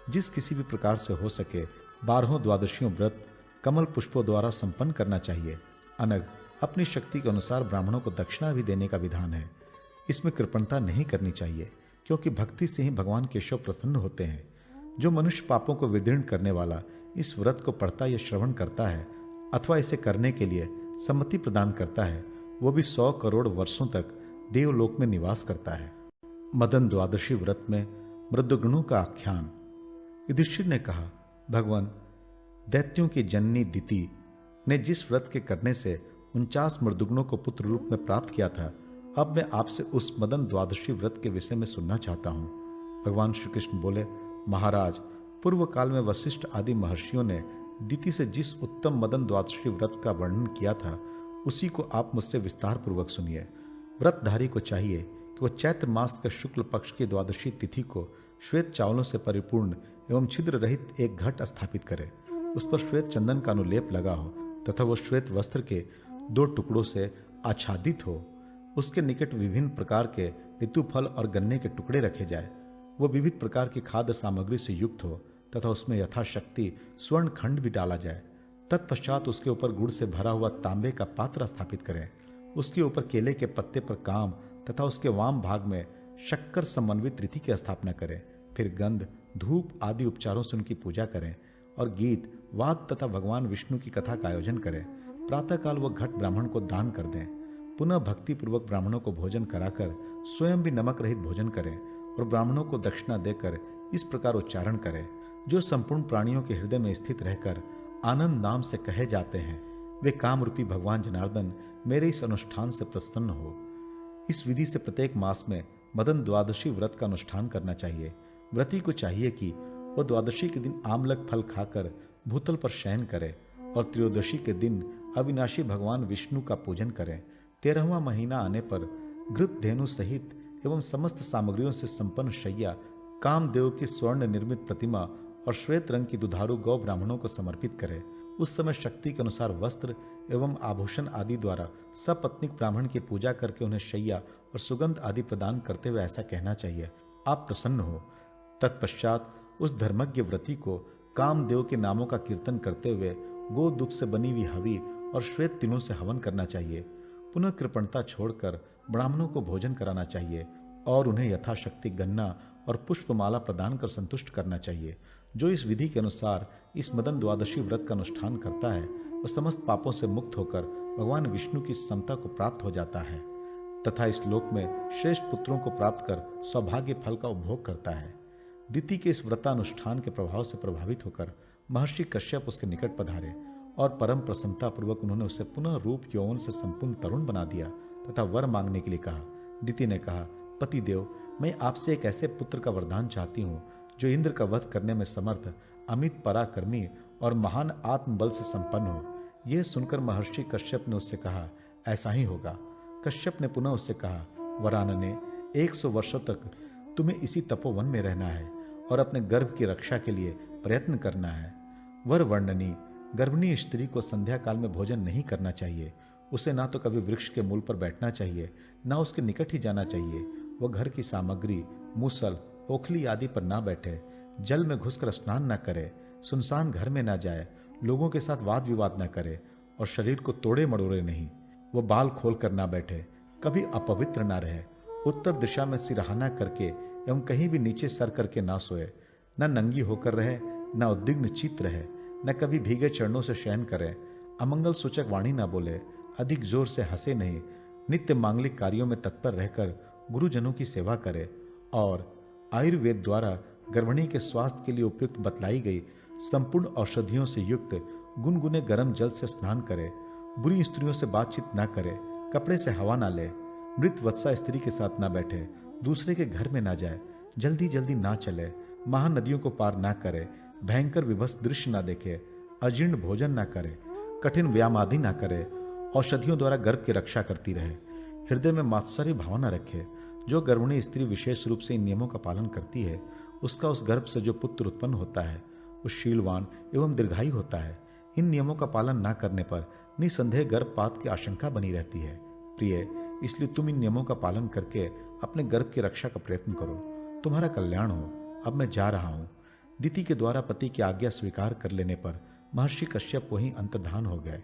जिस किसी भी प्रकार से हो सके 12 द्वादशियों व्रत कमल पुष्पों द्वारा संपन्न करना चाहिए। अनग, अपनी शक्ति के अनुसार ब्राह्मणों को दक्षिणा भी देने का विधान है। इसमें कृपणता नहीं करनी चाहिए, क्योंकि भक्ति से ही भगवान केशव प्रसन्न होते हैं। जो मनुष्य पापों को विदीर्ण करने वाला इस व्रत को पढ़ता या श्रवण करता है अथवा इसे करने के लिए सम्मति प्रदान करता है, वो भी 100 करोड़ वर्षों तक देवलोक में निवास करता है। मदन द्वादशी व्रत में मृदुगणों का आख्यान। युधिष्ठिर ने कहा, भगवान, दैत्यों की जननी दिति ने जिस व्रत के करने से 49 मृदुगणों को पुत्र रूप में प्राप्त किया था, अब मैं आपसे उस मदन द्वादशी व्रत के विषय में सुनना चाहता हूं। भगवान श्री कृष्ण बोले, महाराज, पूर्व काल में वशिष्ठ आदि महर्षियों ने दिति से जिस उत्तम मदन द्वादशी व्रत का वर्णन किया था, उसी को आप मुझसे विस्तार पूर्वक सुनिए। व्रतधारी को चाहिए कि वह चैत्र मास के शुक्ल पक्ष की द्वादशी तिथि को श्वेत चावलों से परिपूर्ण एवं छिद्र रहित एक घट स्थापित करे। उस पर श्वेत चंदन का अनुलेप लगा हो तथा वो श्वेत वस्त्र के 2 टुकड़ों से आच्छादित हो। उसके निकट विभिन्न प्रकार के ऋतु फल और गन्ने के टुकड़े रखे जाए। वो विविध प्रकार की खाद्य सामग्री से युक्त हो तथा उसमें यथाशक्ति स्वर्ण खंड भी डाला जाए। तत्पश्चात उसके ऊपर गुड़ से भरा हुआ तांबे का पात्र स्थापित करें। उसके ऊपर केले के पत्ते पर काम तथा उसके वाम भाग में शक्कर समन्वित रीति की स्थापना करें। फिर गंध, धूप आदि उपचारों से उनकी पूजा करें और गीत, वाद तथा भगवान विष्णु की कथा का आयोजन करें। प्रातःकाल वह घट ब्राह्मण को दान कर दें। पुनः भक्ति पूर्वक ब्राह्मणों को भोजन कराकर स्वयं भी नमक रहित भोजन करें और ब्राह्मणों को दक्षिणा देकर इस प्रकार उच्चारण करें, जो संपूर्ण प्राणियों के हृदय में स्थित रहकर आनंद नाम से कहे जाते हैं, वे काम रूपी भगवान जनार्दन मेरे इस अनुष्ठान से प्रसन्न हो। इस विधि से प्रत्येक मास में मदन द्वादशी व्रत का अनुष्ठान करना चाहिए। व्रती को चाहिए कि वह द्वादशी के दिन आमलक फल खाकर भूतल पर शयन करे और त्रयोदशी के दिन अविनाशी भगवान विष्णु का पूजन करें। 13वां महीना आने पर घृत धेनु सहित एवं समस्त सामग्रियों से संपन्न शैया, कामदेव की स्वर्ण निर्मित प्रतिमा और श्वेत रंग की दुधारू गौ ब्राह्मणों को समर्पित करे। उस समय शक्ति के अनुसार वस्त्र एवं आभूषण आदि द्वारा सपत्नीक ब्राह्मण की पूजा करके उन्हें शैया और सुगंध आदि प्रदान करते हुए ऐसा कहना चाहिए, आप प्रसन्न हो। तत्पश्चात उस धर्मज्ञ व्रती को कामदेव के नामों का कीर्तन करते हुए गो दुख से बनी हुई हवि और श्वेत तिलों से हवन करना चाहिए। पुनः कृपणता छोड़कर ब्राह्मणों को भोजन कराना चाहिए और उन्हें यथाशक्ति गन्ना और पुष्पमाला प्रदान कर संतुष्ट करना चाहिए। जो इस विधि के अनुसार इस मदन द्वादशी व्रत का अनुष्ठान करता है, वह समस्त पापों से मुक्त होकर भगवान विष्णु की समता को प्राप्त हो जाता है तथा इस लोक में श्रेष्ठ पुत्रों को प्राप्त कर सौभाग्य फल का उपभोग करता है। दिति के इस व्रतानुष्ठान के प्रभाव से प्रभावित होकर महर्षि कश्यप उसके निकट पधारे और परम प्रसन्नता पूर्वक उन्होंने उसे पुनः रूप यौवन से संपूर्ण तरुण बना दिया तथा वर मांगने के लिए कहा। दिति ने कहा, पतिदेव, मैं आपसे एक ऐसे पुत्र का वरदान चाहती हूँ जो इंद्र का वध करने में समर्थ, अमित पराक्रमी और महान आत्मबल से संपन्न हो। यह सुनकर महर्षि कश्यप ने उससे कहा, ऐसा ही होगा। कश्यप ने पुनः उससे कहा, वरानने, 100 वर्षों तक तुम्हें इसी तपोवन में रहना है और अपने गर्भ की रक्षा के लिए प्रयत्न करना है। वर वर्णनी, गर्भिणी स्त्री को संध्या काल में भोजन नहीं करना चाहिए। उसे ना तो कभी वृक्ष के मूल पर बैठना चाहिए, ना उसके निकट ही जाना चाहिए। वह घर की सामग्री, मूसल, ओखली आदि पर ना बैठे, जल में घुसकर स्नान न करे, सुनसान घर में ना जाए, लोगों के साथ वाद विवाद न करे और शरीर को तोड़े मड़ोड़े नहीं। वह बाल खोल कर ना बैठे, कभी अपवित्र ना रहे, उत्तर दिशा में सिरहाना करके एवं कहीं भी नीचे सर करके ना सोए, न नंगी होकर रहे, न उद्विग्न चित्त रहे, न कभी भीगे चरणों से शयन करे, अमंगल सूचक वाणी ना बोले, अधिक जोर से हंसे नहीं, नित्य मांगलिक कार्यों में तत्पर रहकर गुरुजनों की सेवा करे और आयुर्वेद द्वारा गर्भिणी के स्वास्थ्य के लिए उपयुक्त बतलाई गई संपूर्ण औषधियों से युक्त गुनगुने गर्म जल से स्नान करे, बुरी स्त्रियों से बातचीत ना करे, कपड़े से हवा ना ले, मृत वत्सा स्त्री के साथ ना बैठे, दूसरे के घर में ना जाए, जल्दी जल्दी ना चले, महानदियों को पार ना करे, भयंकर विभत्स दृश्य ना देखे, अजीर्ण भोजन ना करे, कठिन व्यायाम आदि ना करे, औषधियों द्वारा गर्भ की रक्षा करती रहे, हृदय में मात्सर्य भावना रखे। जो गर्भिणी स्त्री विशेष रूप से इन नियमों का पालन करती है, उसका उस गर्भ से जो पुत्र उत्पन्न होता है वो शीलवान एवं दीर्घायु होता है। इन नियमों का पालन न करने पर निसंदेह गर्भपात की आशंका बनी रहती है। प्रिय, इसलिए तुम इन नियमों का पालन करके अपने गर्भ की रक्षा का प्रयत्न करो। तुम्हारा कल्याण हो। अब मैं जा रहा हूं। दिति के द्वारा पति की आज्ञा स्वीकार कर लेने पर महर्षि कश्यप वहीं अंतर्धान हो गए।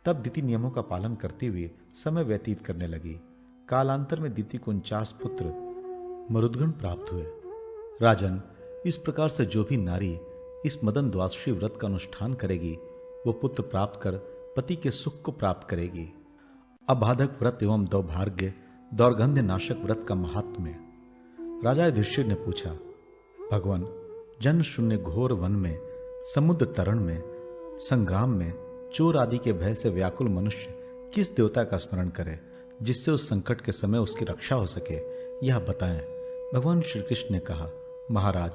तब दिति नियमों का पालन करते हुए समय व्यतीत करने लगी। कालांतर में दिति को 49 पुत्र मरुदगण प्राप्त हुए। राजन, इस प्रकार से जो भी नारी इस मदन द्वादशी व्रत का अनुष्ठान करेगी वो पुत्र प्राप्त कर पति के सुख को प्राप्त करेगी। अबाधक व्रत एवं दौर्भाग्य दौर्गंध्य नाशक व्रत का महात्म्य। राजा युधिष्ठिर ने पूछा, भगवान, जन शून्य घोर वन में, समुद्र तरण में, संग्राम में, चोर आदि के भय से व्याकुल मनुष्य किस देवता का स्मरण करे जिससे उस संकट के समय उसकी रक्षा हो सके, यह बताएं। भगवान श्री कृष्ण ने कहा, महाराज,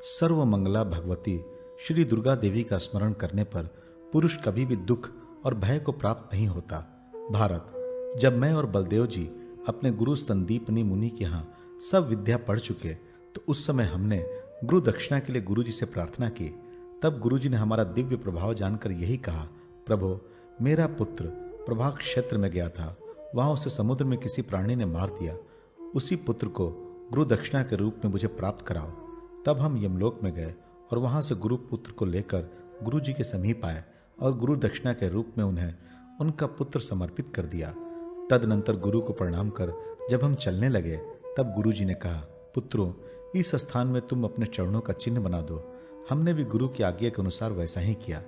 सर्वमंगला भगवती श्री दुर्गा देवी का स्मरण करने पर पुरुष कभी भी दुख और भय को प्राप्त नहीं होता। भारत, जब मैं और बलदेव जी अपने गुरु संदीपनी मुनि के यहाँ सब विद्या पढ़ चुके तो उस समय हमने गुरु दक्षिणा के लिए गुरु जी से प्रार्थना की। तब गुरु जी ने हमारा दिव्य प्रभाव जानकर यही कहा, प्रभो, मेरा पुत्र प्रभा क्षेत्र में गया था, वहां उसे समुद्र में किसी प्राणी ने मार दिया। उसी पुत्र को गुरु दक्षिणा के रूप में मुझे प्राप्त कराओ। तब हम यमलोक में गए और वहां से गुरु पुत्र को लेकर गुरु जी के समीप आए और गुरु दक्षिणा के रूप में उन्हें उनका पुत्र समर्पित कर दिया। तदनंतर गुरु को प्रणाम कर जब हम चलने लगे तब गुरु जी ने कहा, पुत्रों, इस स्थान में तुम अपने चरणों का चिन्ह बना दो। हमने भी गुरु की आज्ञा के अनुसार वैसा ही किया।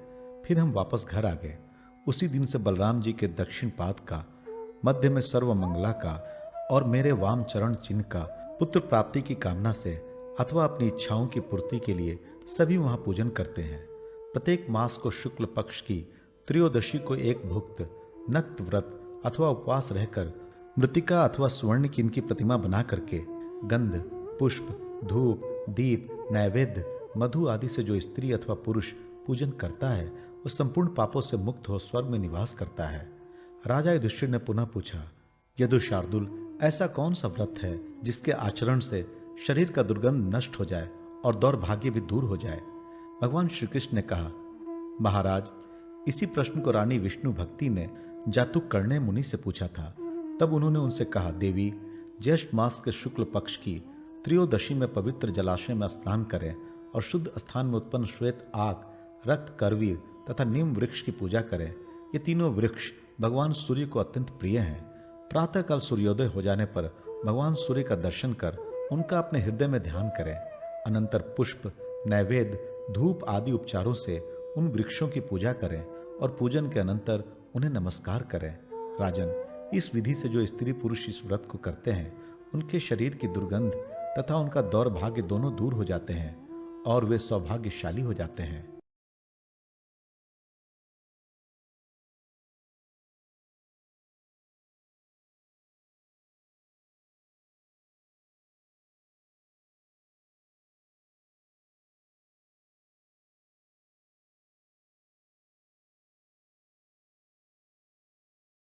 फिर हम वापस घर आ गए। उसी दिन से बलराम जी के दक्षिण पाद का, मध्य में सर्वमंगला का और मेरे वाम चरण चिन्ह का पुत्र प्राप्ति की कामना से अथवा अपनी इच्छाओं की पूर्ति के लिए सभी वहां पूजन करते हैं। प्रत्येक मास को शुक्ल पक्ष की त्रयोदशी को एक भुक्त नक्त व्रत अथवा उपवास रहकर मृतिका अथवा स्वर्ण की इनकी प्रतिमा बना करके गंध, पुष्प, धूप, दीप, नैवेद्य, मधु आदि से जो स्त्री अथवा पुरुष पूजन करता है वो संपूर्ण पापों से मुक्त हो स्वर्ग में निवास करता है। राजा युधिष्ठिर ने पुनः पूछा, यदुशार्दुल, ऐसा कौन सा व्रत है जिसके आचरण से शरीर का दुर्गंध नष्ट हो जाए और दौर्भाग्य भी दूर हो जाए? भगवान श्री कृष्ण ने कहा, महाराज, इसी प्रश्न को रानी विष्णु भक्ति ने जातुकर्ण्य मुनि से पूछा था। तब उन्होंने उनसे कहा, देवी, ज्येष्ठ मास के शुक्ल पक्ष की त्रयोदशी में पवित्र जलाशय में स्नान करें और शुद्ध स्थान में उत्पन्न श्वेत आग, रक्त, करवीर तथा नीम वृक्ष की पूजा करें। ये तीनों वृक्ष भगवान सूर्य को अत्यंत प्रिय हैं। प्रातःकाल सूर्योदय हो जाने पर भगवान सूर्य का दर्शन कर उनका अपने हृदय में ध्यान करें। अनंतर पुष्प, नैवेद्य, धूप आदि उपचारों से उन वृक्षों की पूजा करें और पूजन के अनंतर उन्हें नमस्कार करें। राजन, इस विधि से जो स्त्री पुरुष इस व्रत को करते हैं उनके शरीर की दुर्गंध तथा उनका दौर्भाग्य दोनों दूर हो जाते हैं और वे सौभाग्यशाली हो जाते हैं।